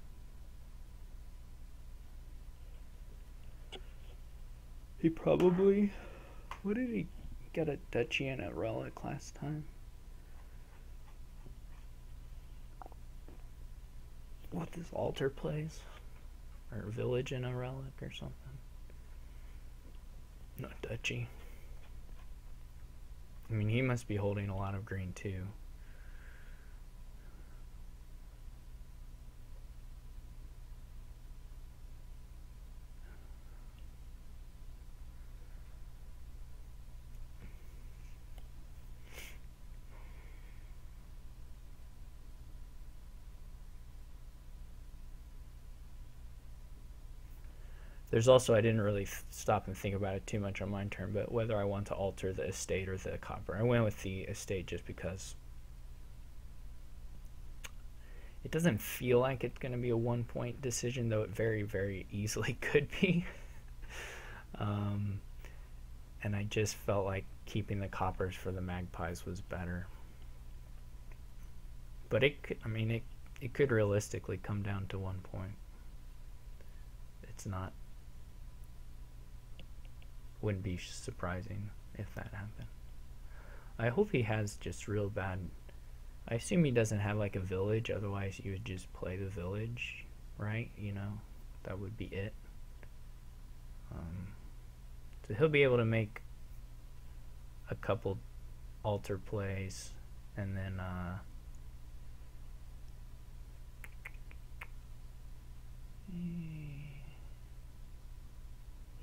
He probably What did he get a duchy and a relic last time? What this altar plays? Or village and a relic or something? No, duchy. I mean, he must be holding a lot of green too. There's also, I didn't really stop and think about it too much on my turn, but whether I want to alter the estate or the copper. I went with the estate just because it doesn't feel like it's going to be a 1-point decision, though it very, very easily could be. And I just felt like keeping the coppers for the magpies was better. But it could realistically come down to 1 point. It's not. Wouldn't be surprising if that happened. I hope he has just real bad. I assume he doesn't have like a village, otherwise you would just play the village, right? You know, that would be it. So he'll be able to make a couple altar plays, and then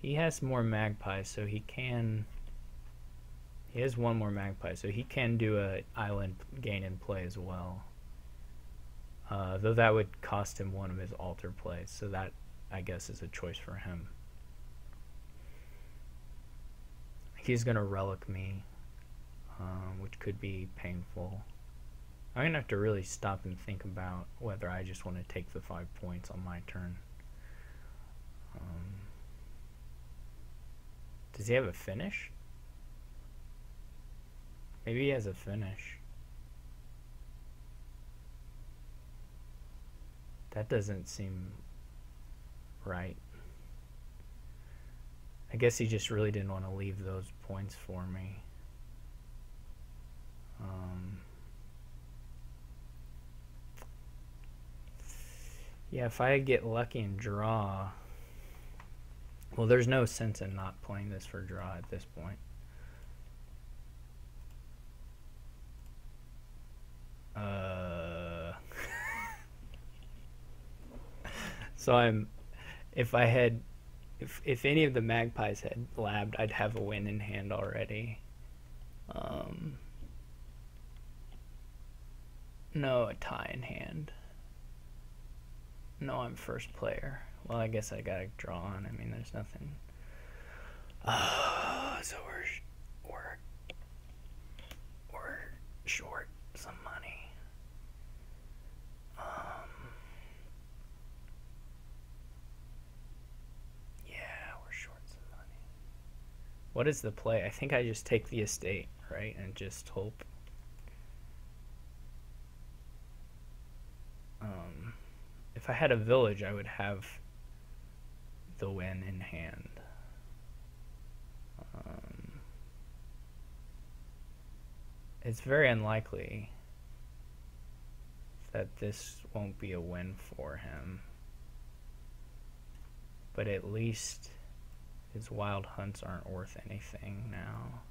he has more magpies, so he has one more magpie, so he can do a island gain and play as well. Though that would cost him one of his altar plays, so that, I guess, is a choice for him. He's going to relic me, which could be painful. I'm going to have to really stop and think about whether I just want to take the 5 points on my turn. Does he have a finish? Maybe he has a finish. That doesn't seem right. I guess he just really didn't want to leave those points for me. Yeah, if I get lucky and draw... Well, there's no sense in not playing this for draw at this point. So if any of the magpies had labbed, I'd have a win in hand already. No, a tie in hand. No, I'm first player. Well, I guess I gotta draw on. I mean, there's nothing. So we're short some money. Yeah, we're short some money. What is the play? I think I just take the estate, right, and just hope. If I had a village, I would have the win in hand. It's very unlikely that this won't be a win for him, but at least his wild hunts aren't worth anything now.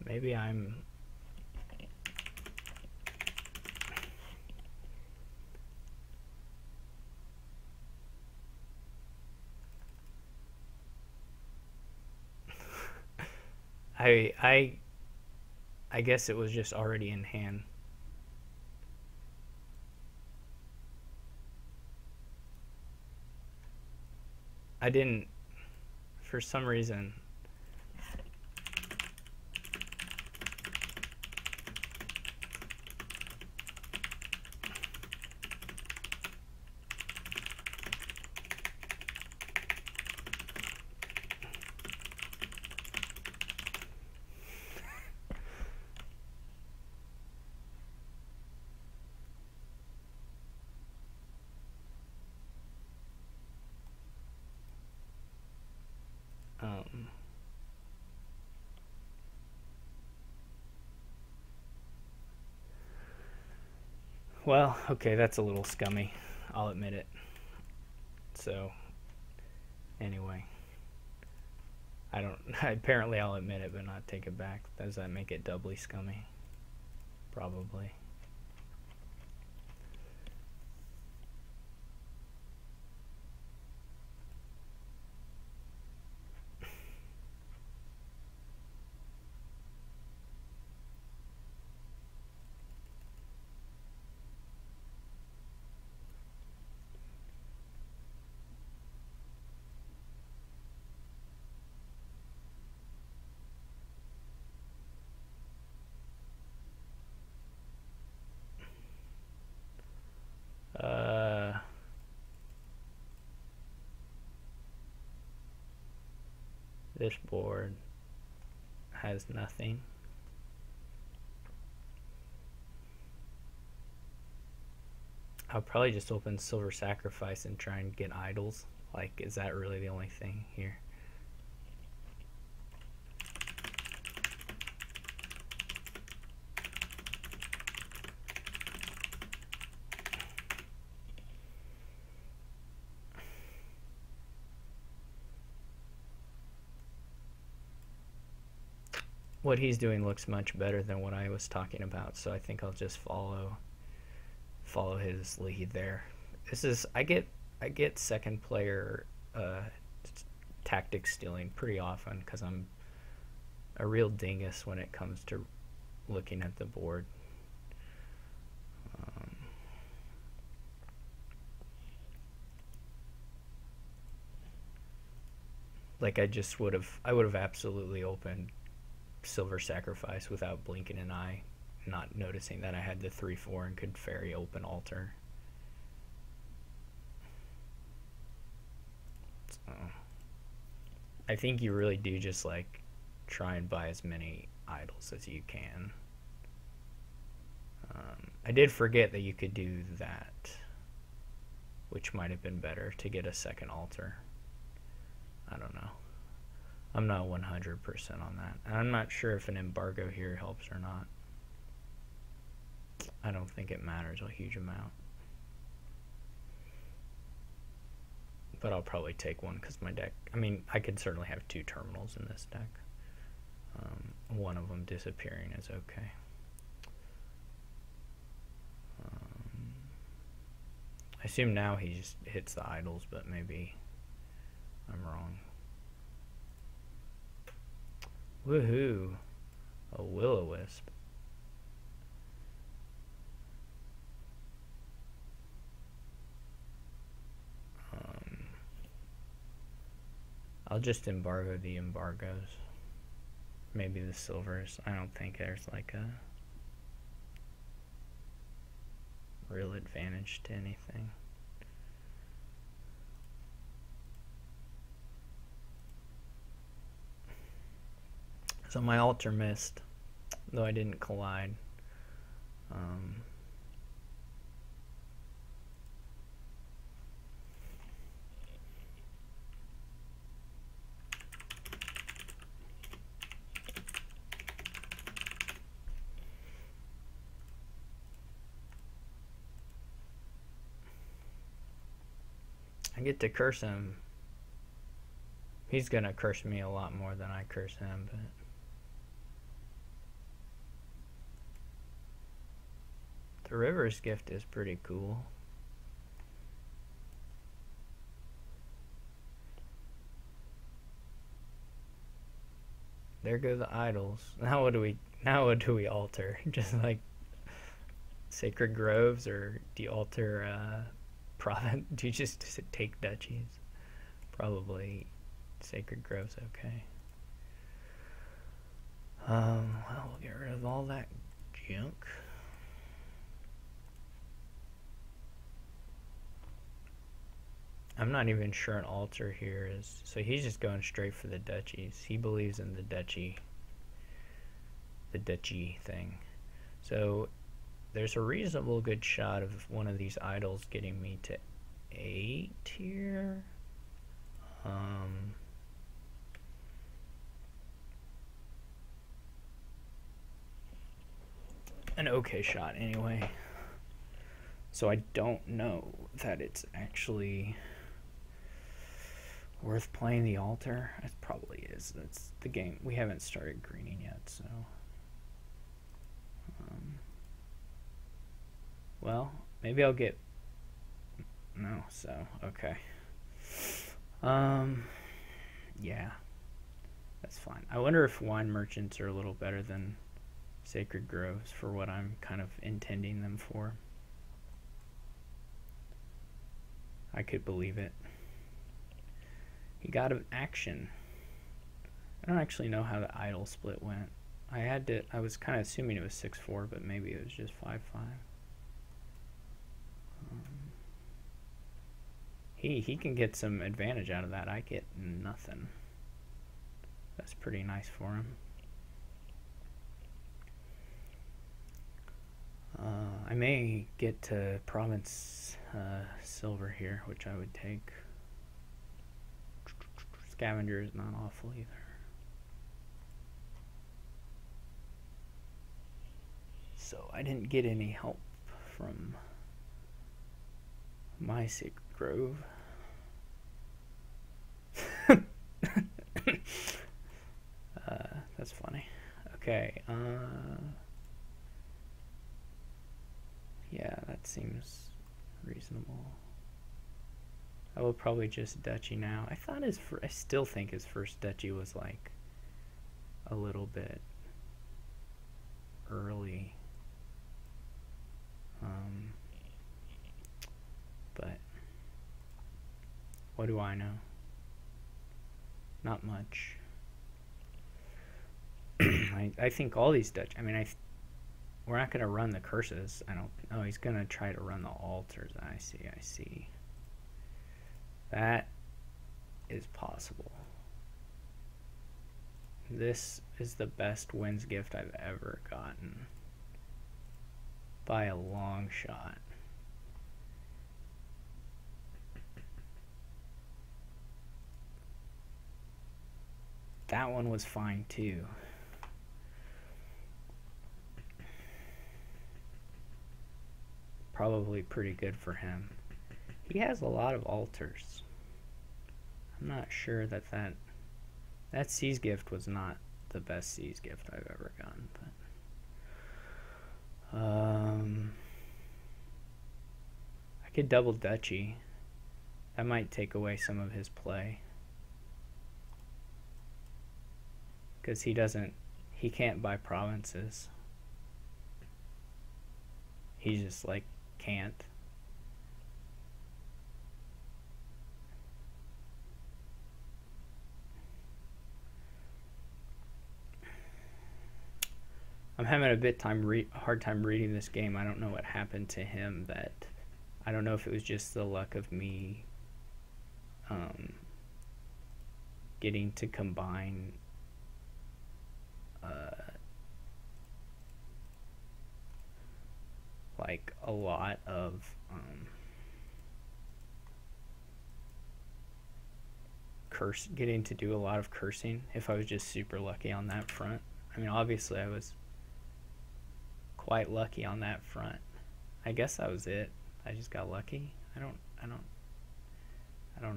Maybe I'm... I guess it was just already in hand. I didn't for some reason. Well, okay, that's a little scummy. I'll admit it. So, anyway. I don't, apparently I'll admit it but not take it back. Does that make it doubly scummy? Probably. This board has nothing. I'll probably just open Silver Sacrifice and try and get idols. Like, is that really the only thing here? What he's doing looks much better than what I was talking about, so I think I'll just follow his lead there. This is I get second player tactic stealing pretty often because I'm a real dingus when it comes to looking at the board. Like I would have absolutely opened Silver Sacrifice without blinking an eye, not noticing that I had the 3/4 and could fairy open altar. So, I think you really do just like try and buy as many idols as you can. I did forget that you could do that, which might have been better to get a second altar. I don't know. I'm not 100% on that. And I'm not sure if an embargo here helps or not. I don't think it matters a huge amount. But I'll probably take one because my deck, I mean, I could certainly have 2 terminals in this deck. One of them disappearing is okay. I assume now he just hits the idols, but maybe I'm wrong. Woohoo! A will-o-wisp. I'll just embargo the embargoes. Maybe the silvers. I don't think there's like a real advantage to anything. So my altar missed, though I didn't collide. I get to curse him. He's gonna curse me a lot more than I curse him, but the River's Gift is pretty cool. There go the idols. Now what do we alter? Just like Sacred Groves, or do you alter province? Do you just take duchies? Probably Sacred Grove's okay. Well, we'll get rid of all that junk. I'm not even sure an altar here is. So he's just going straight for the duchies. He believes in the duchy thing. So there's a reasonable good shot of one of these idols getting me to 8 here. An okay shot anyway. So I don't know that it's actually worth playing the altar. It probably is. That's the game. We haven't started greening yet, so. Well, maybe I'll get. No, so okay. Yeah, that's fine. I wonder if wine merchants are a little better than Sacred Groves for what I'm kind of intending them for. I could believe it. He got an action. I don't actually know how the idol split went. I was kind of assuming it was 6-4, but maybe it was just 5-5. He can get some advantage out of that. I get nothing. That's pretty nice for him. I may get to province silver here, which I would take. Scavenger is not awful either. So I didn't get any help from my Sacred Grove. That's funny. Okay. Yeah, that seems reasonable. I will probably just duchy now. I still think his first duchy was like a little bit early. But what do I know? Not much. I think all these Dutch. I mean, we're not going to run the curses. I don't. Oh, he's going to try to run the altars. I see. That is possible. This is the best wins gift I've ever gotten. By a long shot. That one was fine too. Probably pretty good for him. He has a lot of altars. I'm not sure that Sea's gift was not the best Sea's gift I've ever gotten, but I could double duchy. That might take away some of his play. Because he can't buy provinces. He just like can't. I'm having a hard time reading this game. I don't know what happened to him. I don't know if it was just the luck of me getting to combine like a lot of getting to do a lot of cursing. If I was just super lucky on that front. I mean, obviously I was quite lucky on that front. I guess that was it. I just got lucky. I don't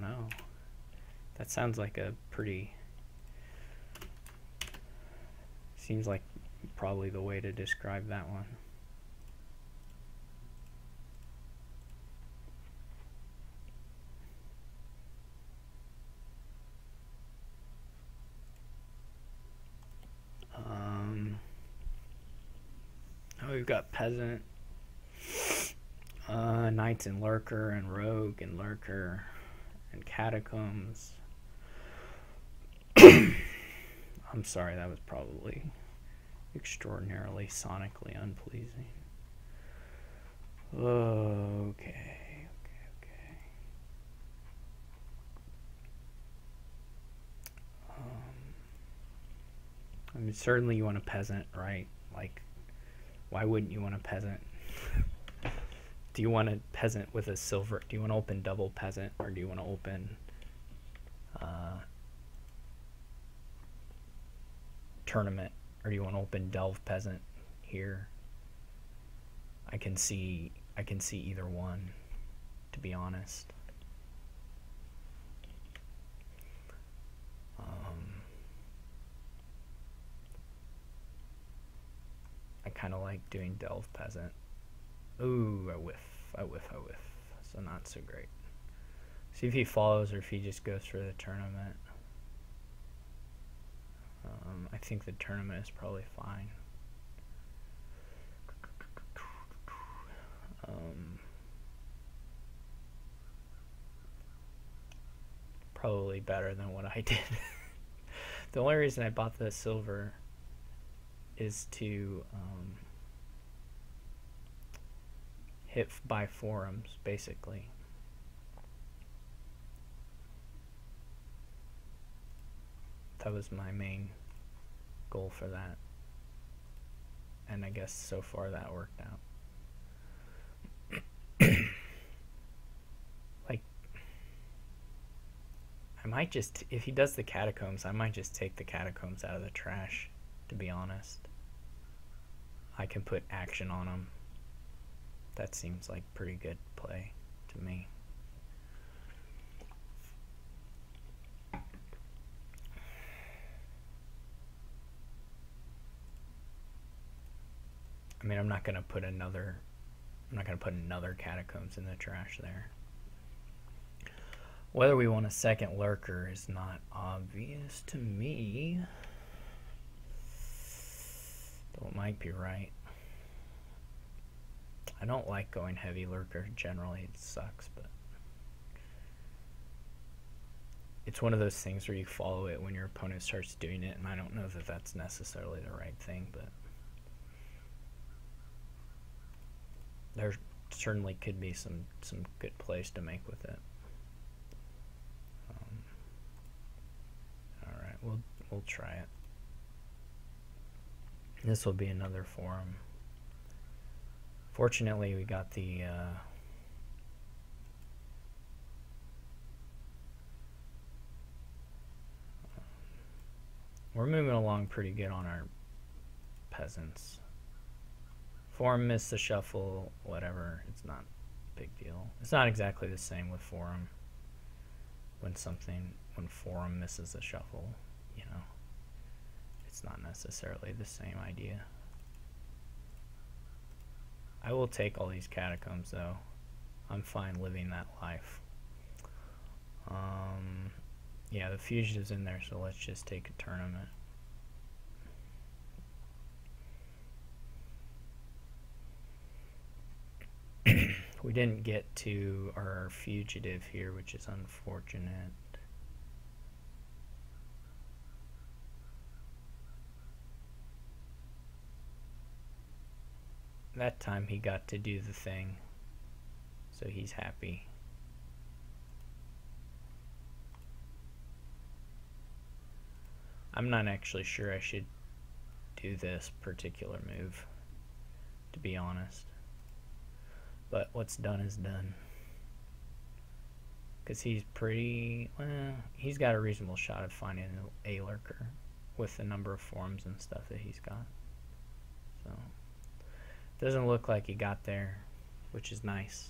know. That sounds like a pretty. Seems like probably the way to describe that one. We've got Peasant, Knights and Lurker, and Rogue and Lurker, and Catacombs. I'm sorry, that was probably extraordinarily sonically unpleasing. Okay. I mean, certainly you want a peasant, right? Like, why wouldn't you want a peasant? Do you want a peasant with a silver? Do you want to open double peasant, or do you want to open tournament, or do you want to open delve peasant here? I can see either one, to be honest. I kind of like doing delve peasant. Ooh, I whiff. So not so great. See if he follows or if he just goes for the tournament. I think the tournament is probably fine. Probably better than what I did. The only reason I bought the silver is to hit by forums, basically. That was my main goal for that. And I guess so far that worked out. Like, I might just, if he does the catacombs, I might just take the catacombs out of the trash, to be honest. I can put action on them. That seems like pretty good play to me. I mean, I'm not gonna put another catacombs in the trash there. Whether we want a second lurker is not obvious to me. Though it might be right. I don't like going heavy lurker generally, it sucks, but it's one of those things where you follow it when your opponent starts doing it, and I don't know that that's necessarily the right thing, but there certainly could be some good plays to make with it. All right, we'll try it. This will be another forum. Fortunately, we got the we're moving along pretty good on our peasants. Forum missed the shuffle, whatever. It's not a big deal. It's not exactly the same with forum. When forum misses the shuffle, you know, it's not necessarily the same idea. I will take all these catacombs though. I'm fine living that life. Yeah, the fugitive's in there, so let's just take a tournament. We didn't get to our fugitive here, which is unfortunate. That time he got to do the thing, so he's happy. I'm not actually sure I should do this particular move, to be honest. But what's done is done. Because he's pretty, well, he's got a reasonable shot of finding a lurker with the number of forms and stuff that he's got. So, doesn't look like he got there, which is nice.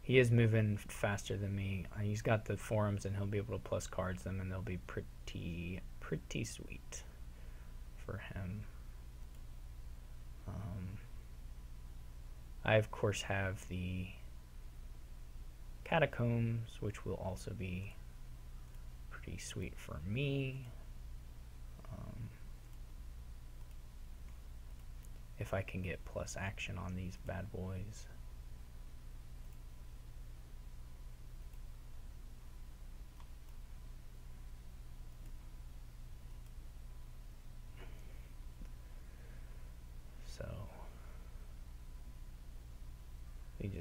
He is moving faster than me. He's got the forums and he'll be able to plus cards them, and they'll be pretty sweet for him. I of course have the catacombs, which will also be pretty sweet for me. If I can get plus action on these bad boys.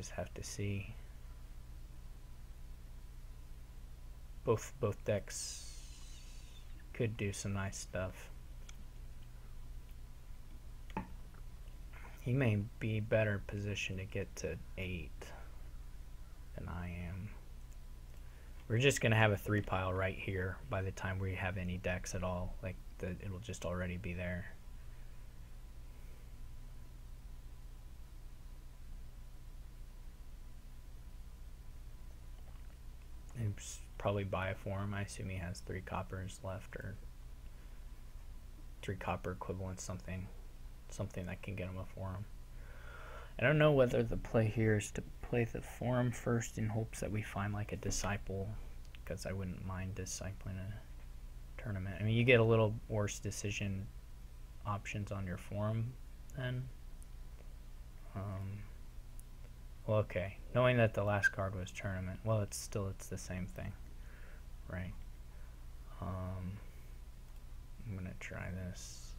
just have to see. Both decks could do some nice stuff. He may be better positioned to get to 8 than I am. We're just gonna have a 3 pile right here by the time we have any decks at all. Like it'll just already be there. Oops. Probably buy it for him. I assume he has 3 coppers left, or 3 copper equivalents, something that can get him a forum. I don't know whether the play here is to play the forum first in hopes that we find like a disciple, because I wouldn't mind discipling a tournament. I mean, you get a little worse decision options on your forum then. Well, okay. Knowing that the last card was tournament, well, it's the same thing. Right. I'm gonna try this.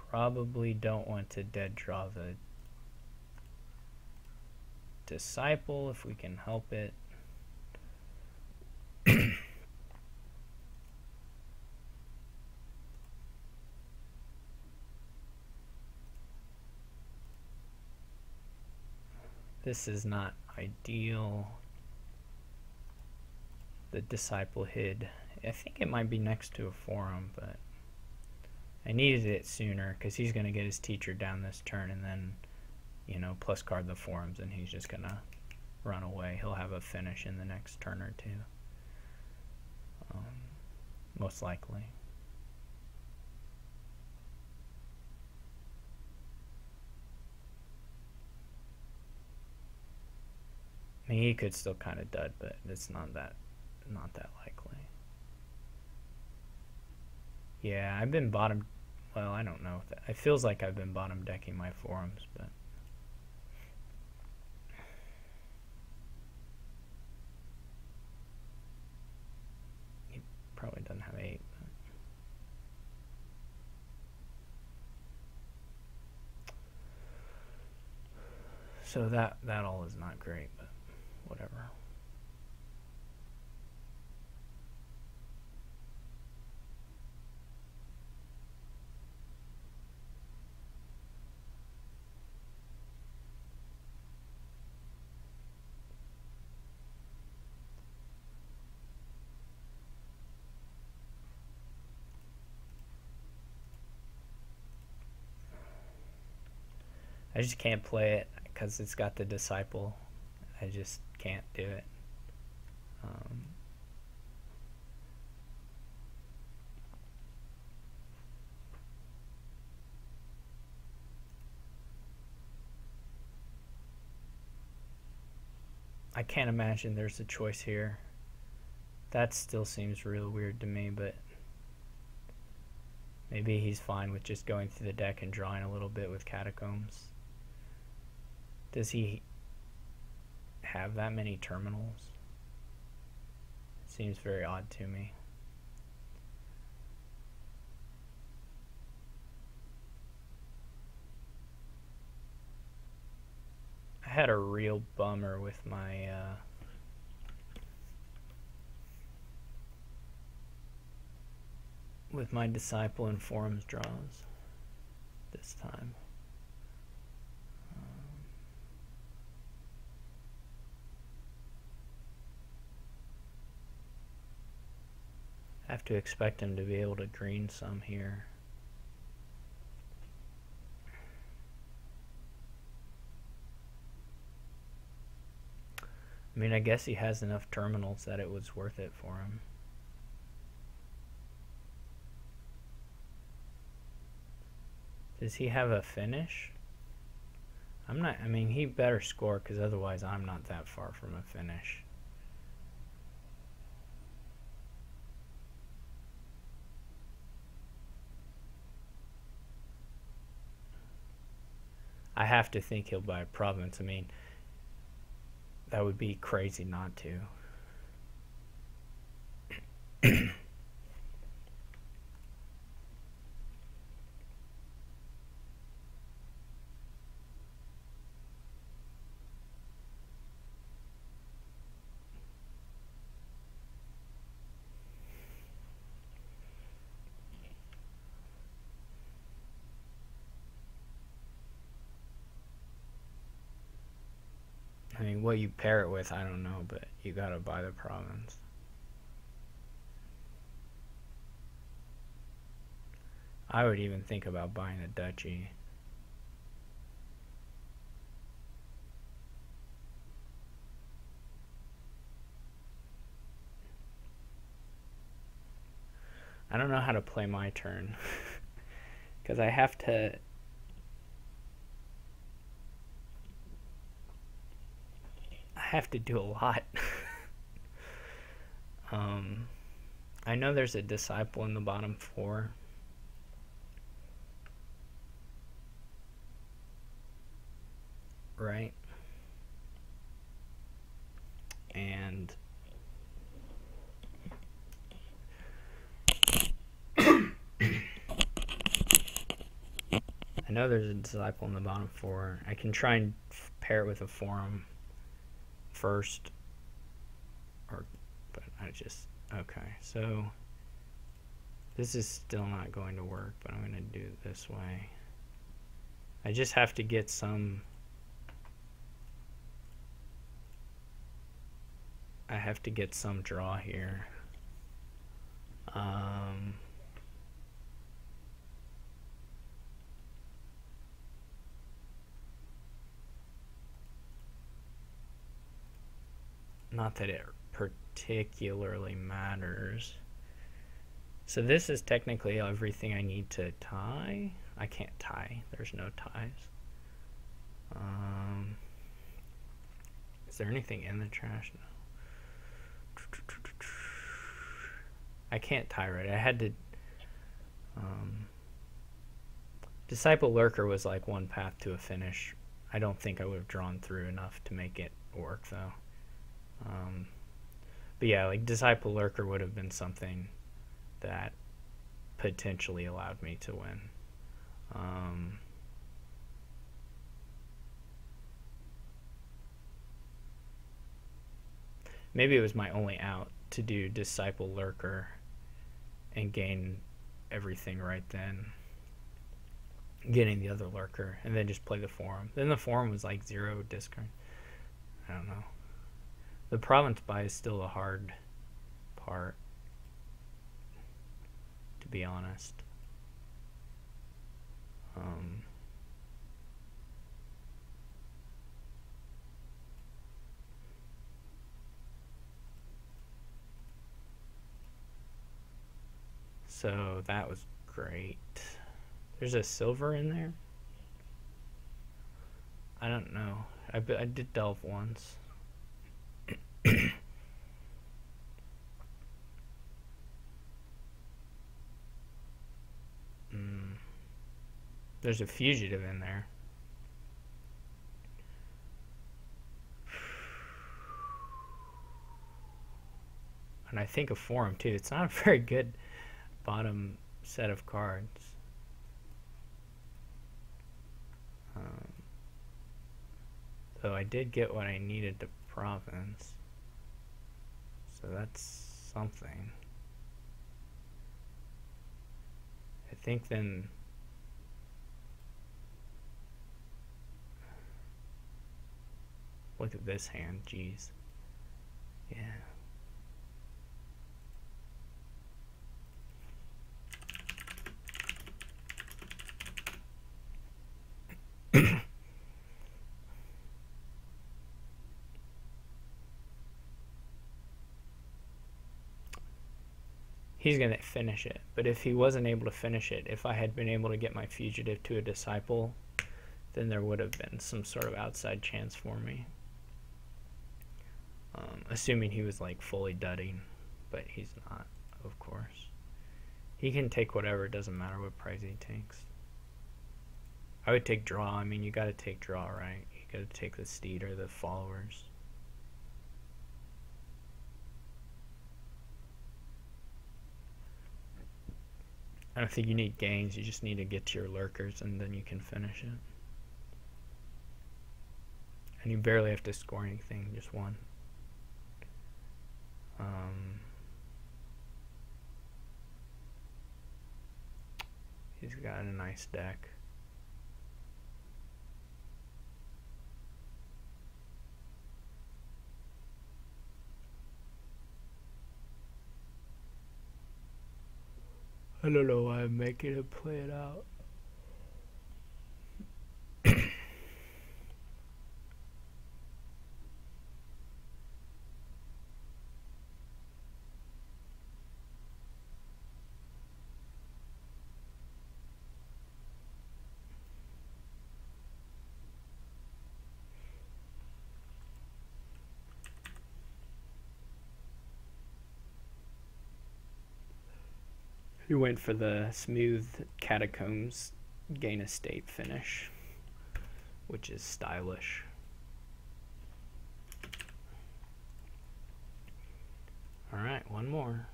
Probably don't want to dead draw the disciple if we can help it. This is not ideal. The disciple hid. I think it might be next to a forum, but I needed it sooner because he's going to get his teacher down this turn and then, you know, plus card the forums, and he's just going to run away. He'll have a finish in the next turn or two. Most likely. I mean, he could still kind of dud, but it's not that likely. Yeah, I've been bottom. Well, I don't know if that. It feels like I've been bottom decking my forums, but he probably doesn't have 8. So that all is not great, but whatever. I just can't play it because it's got the disciple. I just can't do it. I can't imagine there's a choice here. That still seems real weird to me, but maybe he's fine with just going through the deck and drawing a little bit with catacombs. Does he have that many terminals? It seems very odd to me. I had a real bummer with my disciple and forums draws this time. I have to expect him to be able to green some here. I mean, I guess he has enough terminals that it was worth it for him. Does he have a finish? I mean, he better score, because otherwise I'm not that far from a finish. I have to think he'll buy a province. I mean, that would be crazy not to. mean, what you pair it with, I don't know, but you gotta buy the province. I would even think about buying a duchy. I don't know how to play my turn. Because I have to... do a lot. I know there's a disciple in the bottom 4. Right? And... I know there's a disciple in the bottom 4. I can try and pair it with a forum first. But I just... Okay, so... This is still not going to work, but I'm going to do it this way. I just have to get some... I have to get some draw here. Not that it particularly matters. So this is technically everything I need to tie. I can't tie. There's no ties. Is there anything in the trash? No. I can't tie right. I had to... Disciple Lurker was like one path to a finish. I don't think I would have drawn through enough to make it work, though. But yeah, like Disciple Lurker would have been something that potentially allowed me to win. Maybe it was my only out to do Disciple Lurker and gain everything right then. Getting the other Lurker, and then just play the forum. Then the forum was like 0 discard. I don't know. The province buy is still a hard part, to be honest. So that was great. There's a silver in there? I don't know. I did delve once. There's a fugitive in there. And I think a forum too. It's not a very good bottom set of cards. So I did get what I needed to province. So that's something. I think then... Look at this hand, jeez. Yeah. He's going to finish it. But if he wasn't able to finish it, if I had been able to get my fugitive to a disciple, then there would have been some sort of outside chance for me. Assuming he was like fully dudding, but he's not, of course. He can take whatever, it doesn't matter what price he takes. I would take draw. I mean, you got to take draw, right? You got to take the steed or the followers. I don't think you need gains, you just need to get to your lurkers and then you can finish it. And you barely have to score anything, just one. He's got a nice deck. I don't know why I'm making him play it out. He went for the smooth catacombs gain estate finish, which is stylish. All right, one more.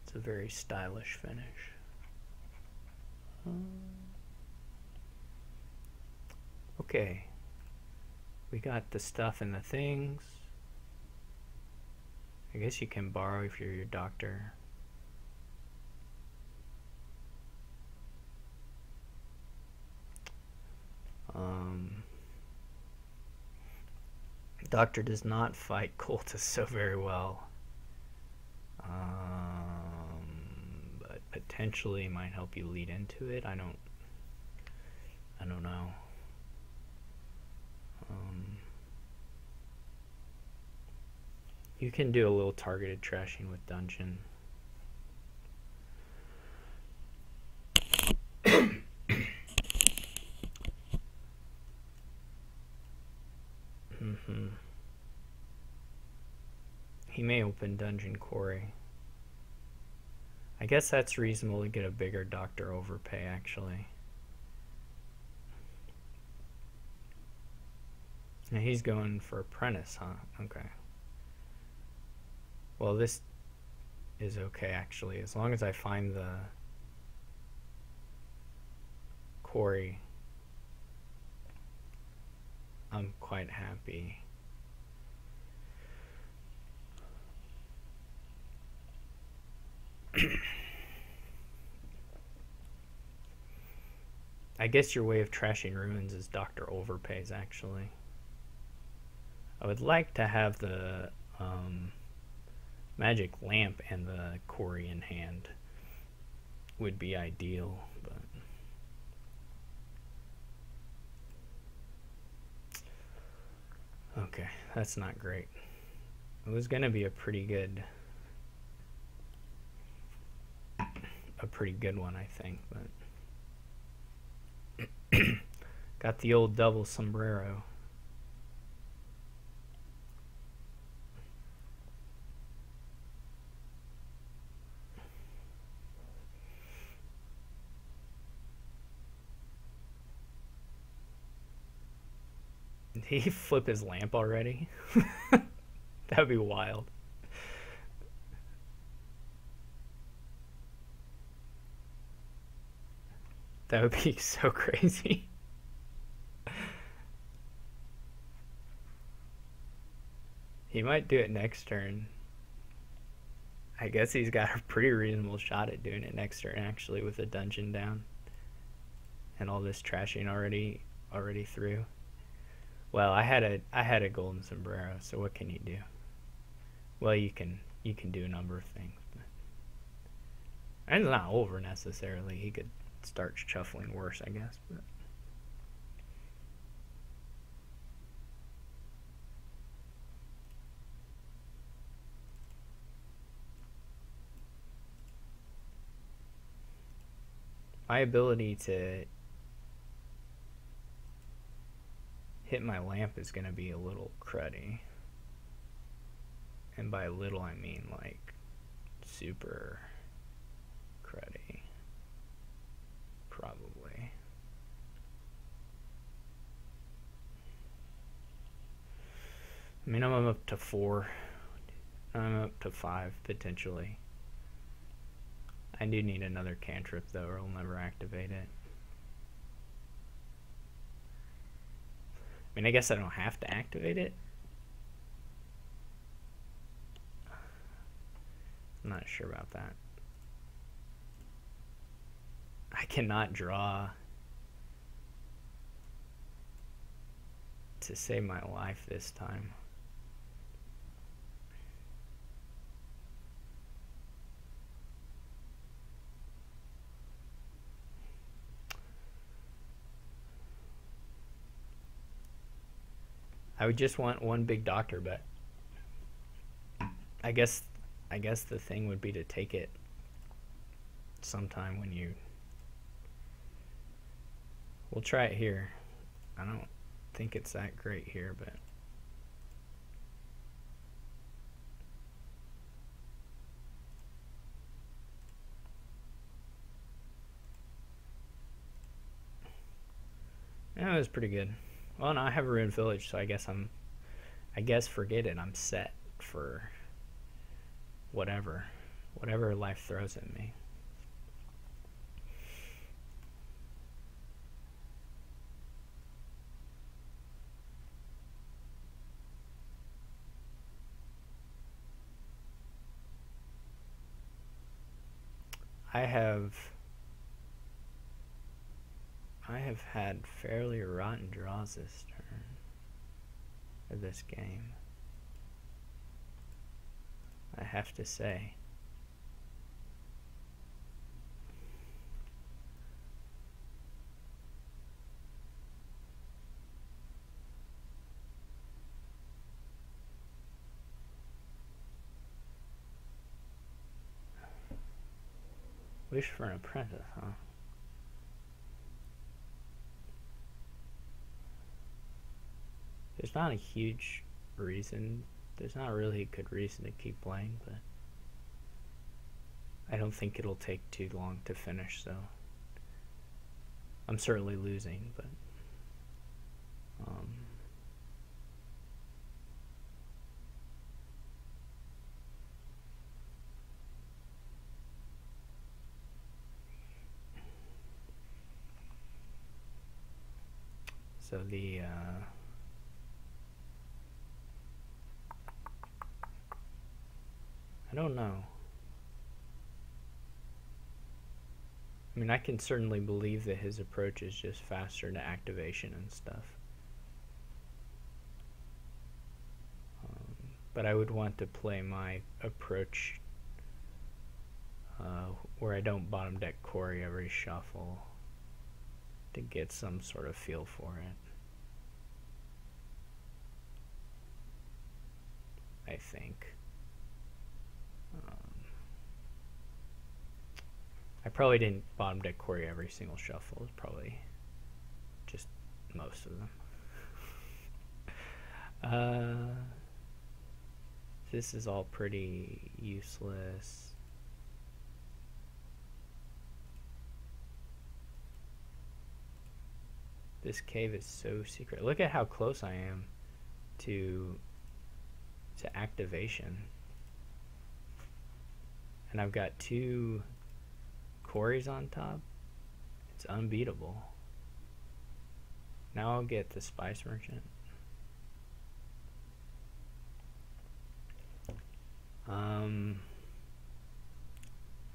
It's a very stylish finish. Okay, we got the stuff and the things. I guess you can borrow if you're your doctor. Doctor does not fight cultists so very well, but potentially might help you lead into it. I don't know. You can do a little targeted trashing with dungeon. He may open dungeon quarry. I guess that's reasonable to get a bigger doctor overpay, actually. Now he's going for apprentice, huh? Okay. Well, this is okay, actually. As long as I find the quarry, I'm quite happy. I guess your way of trashing ruins is Dr. Overpays, actually. I would like to have the magic lamp and the quarry in hand. Would be ideal, but okay, that's not great. It was gonna be a pretty good one, I think, but got the old double sombrero. Did he flip his lamp already? That would be wild. That would be so crazy. He might do it next turn. I guess he's got a pretty reasonable shot at doing it next turn, actually, with a dungeon down and all this trashing already through. Well, I had a golden sombrero, so what can you do? Well, you can do a number of things, but and it's not over necessarily. He could start shuffling worse, I guess, but my ability to hit my lamp is going to be a little cruddy. And by little, I mean like super cruddy. Probably. I mean, I'm up to 4. I'm up to 5, potentially. I do need another cantrip, though, or I'll never activate it. I mean, I guess I don't have to activate it. I'm not sure about that. I cannot draw to save my life this time. I would just want one big doctor, but I guess the thing would be to take it sometime when you... We'll try it here. I don't think it's that great here, but... Yeah, it was pretty good. Well, no, I have a ruined village, so I guess forget it. I'm set for whatever life throws at me. I have had fairly rotten draws this turn of this game, I have to say. Wish for an apprentice, huh? There's not a huge reason. There's not really a good reason to keep playing, but I don't think it'll take too long to finish, so I'm certainly losing, but so the I don't know. I mean, I can certainly believe that his approach is just faster to activation and stuff. But I would want to play my approach where I don't bottom deck quarry every shuffle to get some sort of feel for it. I think. I probably didn't bottom deck quarry every single shuffle. It's probably just most of them. This is all pretty useless. This cave is so secret. Look at how close I am to activation. And I've got 2 quarries on top. It's unbeatable. Now I'll get the spice merchant.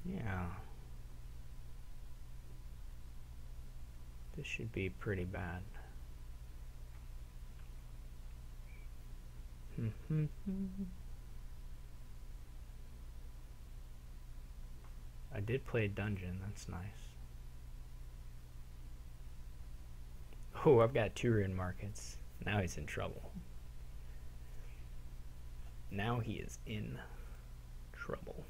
Yeah. This should be pretty bad. I did play a dungeon, that's nice. Oh, I've got 2 ruined markets. Now he's in trouble. Now he is in trouble.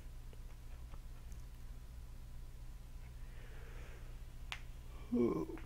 Ooh.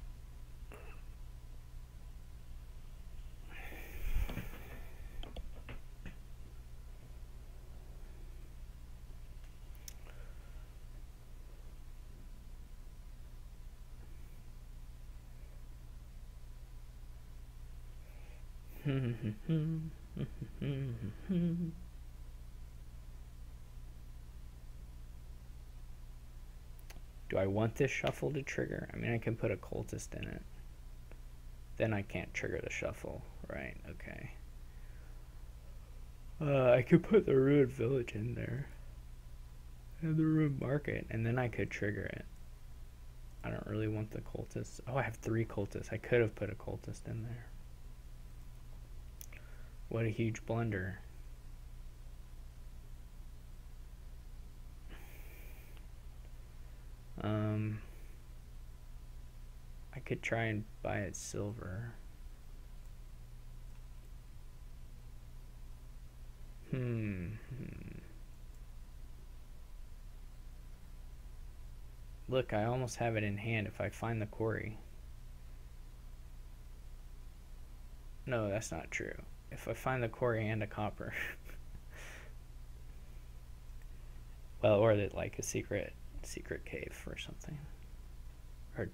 Do I want this shuffle to trigger? I mean, I can put a cultist in it. Then I can't trigger the shuffle, right? Okay. I could put the ruined village in there. And the ruined market, and then I could trigger it. I don't really want the cultist. Oh, I have 3 cultists. I could have put a cultist in there. What a huge blunder. I could try and buy it silver. Look, I almost have it in hand if I find the quarry. No, that's not true. If I find the quarry and a copper. Well, or that like a secret cave or something. Or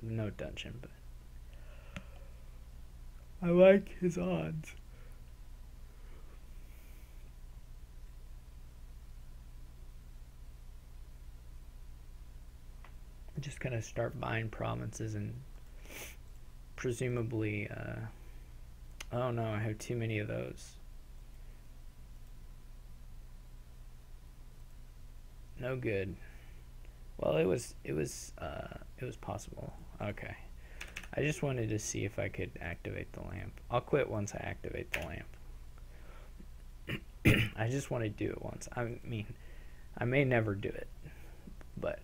no dungeon, but I like his odds. I'm just gonna start buying provinces and presumably oh no, I have too many of those. No good. Well, it was possible. Okay. I just wanted to see if I could activate the lamp. I'll quit once I activate the lamp. I just want to do it once. I mean, I may never do it, but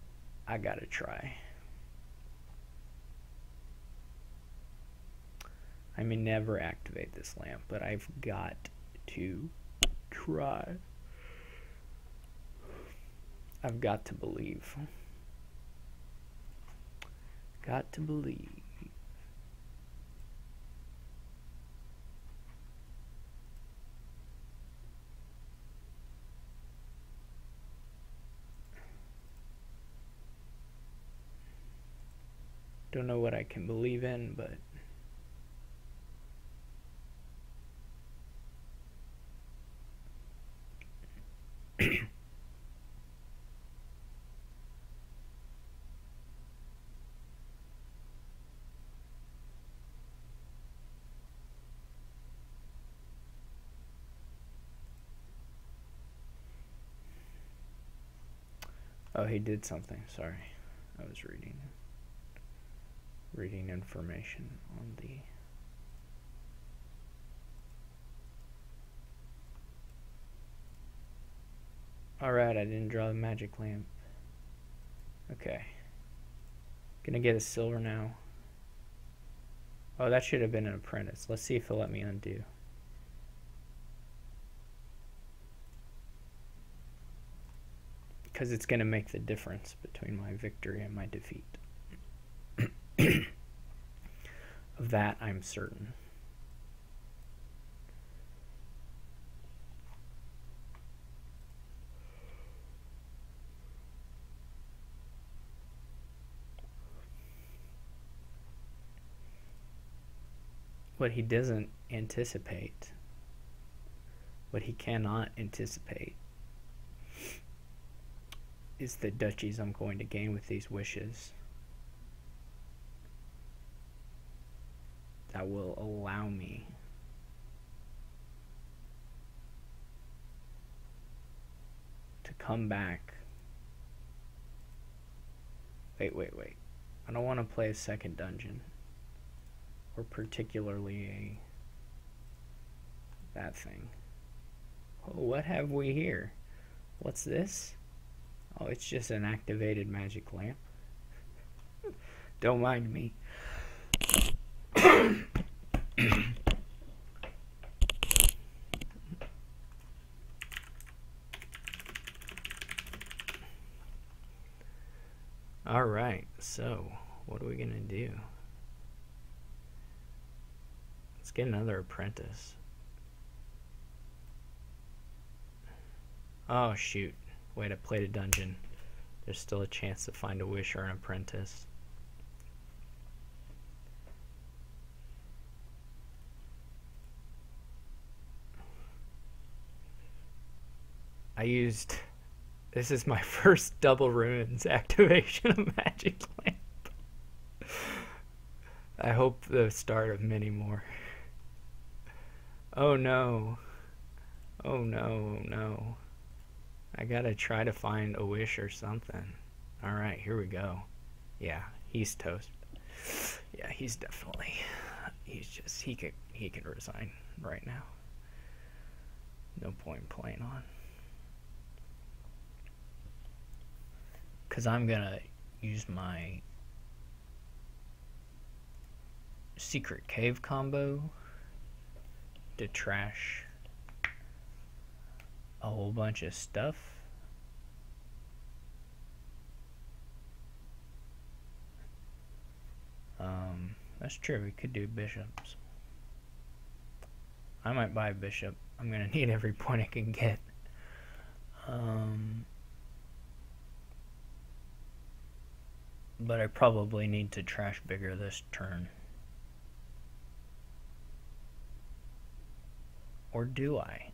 I gotta try. I may never activate this lamp, but I've got to try. I've got to believe. Got to believe. Don't know what I can believe in, but oh, he did something. Sorry. I was reading information on the Alright, I didn't draw the magic lamp. Okay. Gonna get a silver now. Oh, that should have been an apprentice. Let's see if it'll let me undo. Because it's gonna make the difference between my victory and my defeat. Of that, I'm certain. What he doesn't anticipate, what he cannot anticipate, is the duchies I'm going to gain with these wishes that will allow me to come back. Wait. I don't want to play a second dungeon, or particularly that thing. Oh, what have we here? What's this? Oh, it's just an activated magic lamp. Don't mind me. Alright, so what are we gonna do? Let's get another apprentice. Oh shoot. Wait, I played a dungeon. There's still a chance to find a wish or an apprentice. This is my first double ruins activation of magic lamp. I hope the start of many more. Oh no. Oh no. I gotta try to find a wish or something. Alright, here we go. Yeah, he's toast. Yeah, he's definitely. He could resign right now. No point in playing on. Because I'm gonna use my secret cave combo to trash a whole bunch of stuff. A whole bunch of stuff. That's true. We could do bishops. I might buy a bishop. I'm gonna need every point I can get. But I probably need to trash bigger this turn. Or do I?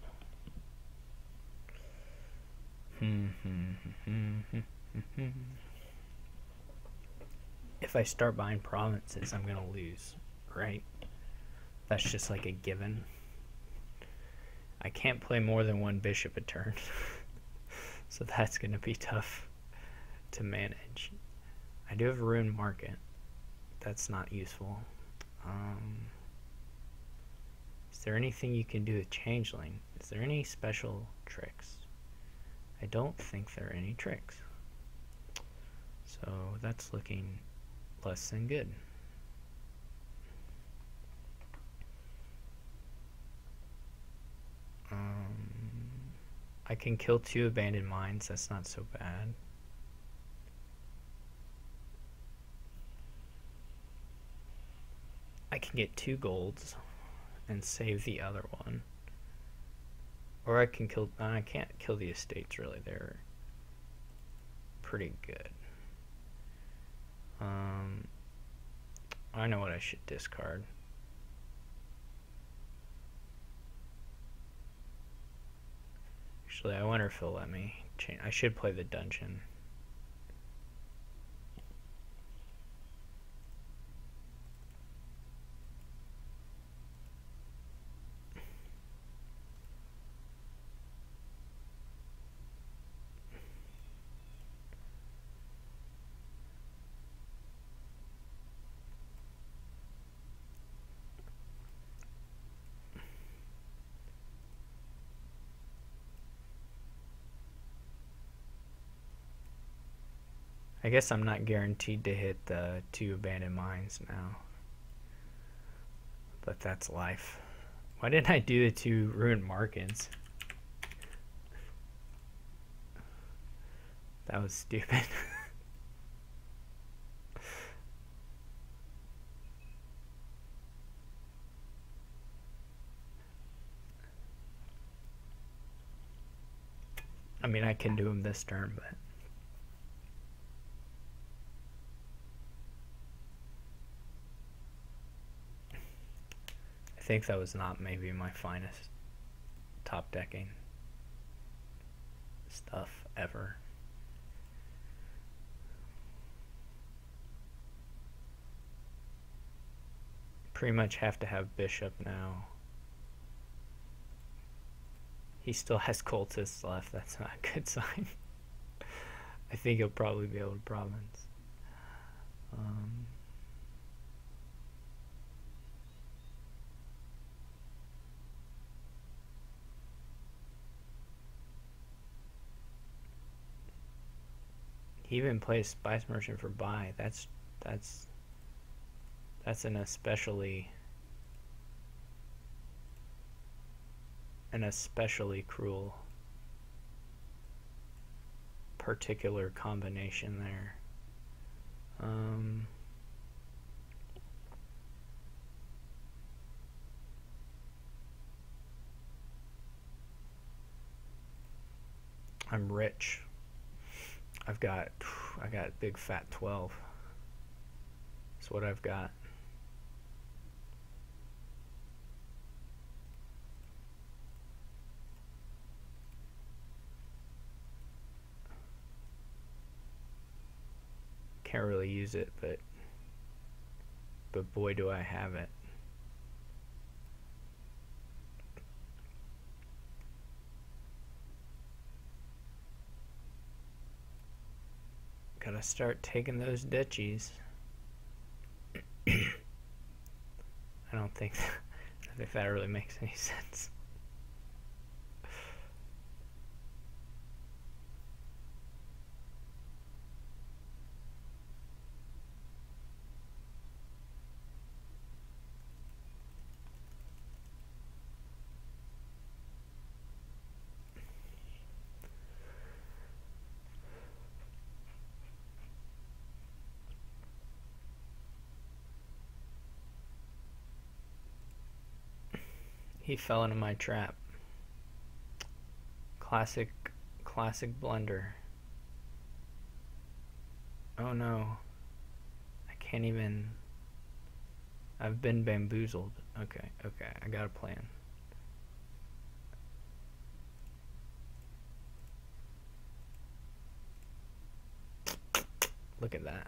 If I start buying provinces, I'm gonna lose, right? That's just like a given. I can't play more than one bishop a turn. So that's gonna be tough to manage. I do have a ruined market. That's not useful. Is there anything you can do with changeling? Is there any special tricks? I don't think there are any tricks. So that's looking less than good. I can kill 2 abandoned mines. That's not so bad. I can get 2 golds and save the other one. Or I can kill... I can't kill the estates, really. They're pretty good. I know what I should discard. Actually, I wonder if he'll let me change. I should play the dungeon. I guess I'm not guaranteed to hit the 2 abandoned mines now. But that's life. Why didn't I do the 2 ruined markets? That was stupid. I mean, I can do them this turn, but... I think that was not maybe my finest top decking stuff ever. Pretty much have to have bishop now. He still has cultists left. That's not a good sign. I think he'll probably be able to province. He even plays Spice Merchant for buy. That's an especially cruel particular combination there. I'm rich. I got big fat 12. That's what I've got. Can't really use it, but boy do I have it. Gotta start taking those ditchies. I don't think that really makes any sense. He fell into my trap. Classic blunder. Oh no. I can't even... I've been bamboozled. Okay, I got a plan. Look at that.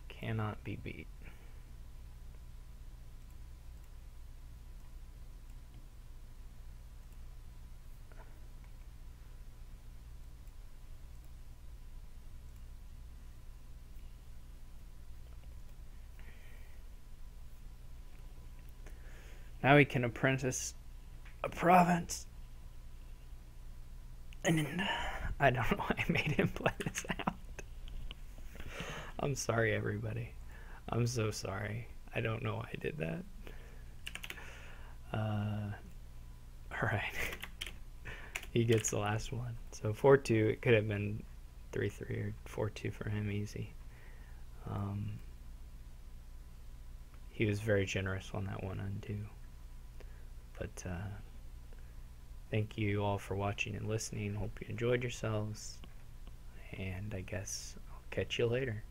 Cannot be beat. Now we can apprentice a province. And I don't know why I made him play this out. I'm sorry, everybody. I'm so sorry. I don't know why I did that. Alright. He gets the last one. So 4-2. It could have been 3-3 or 4-2 for him, easy. He was very generous on that one, undo. But thank you all for watching and listening. Hope you enjoyed yourselves. And I guess I'll catch you later.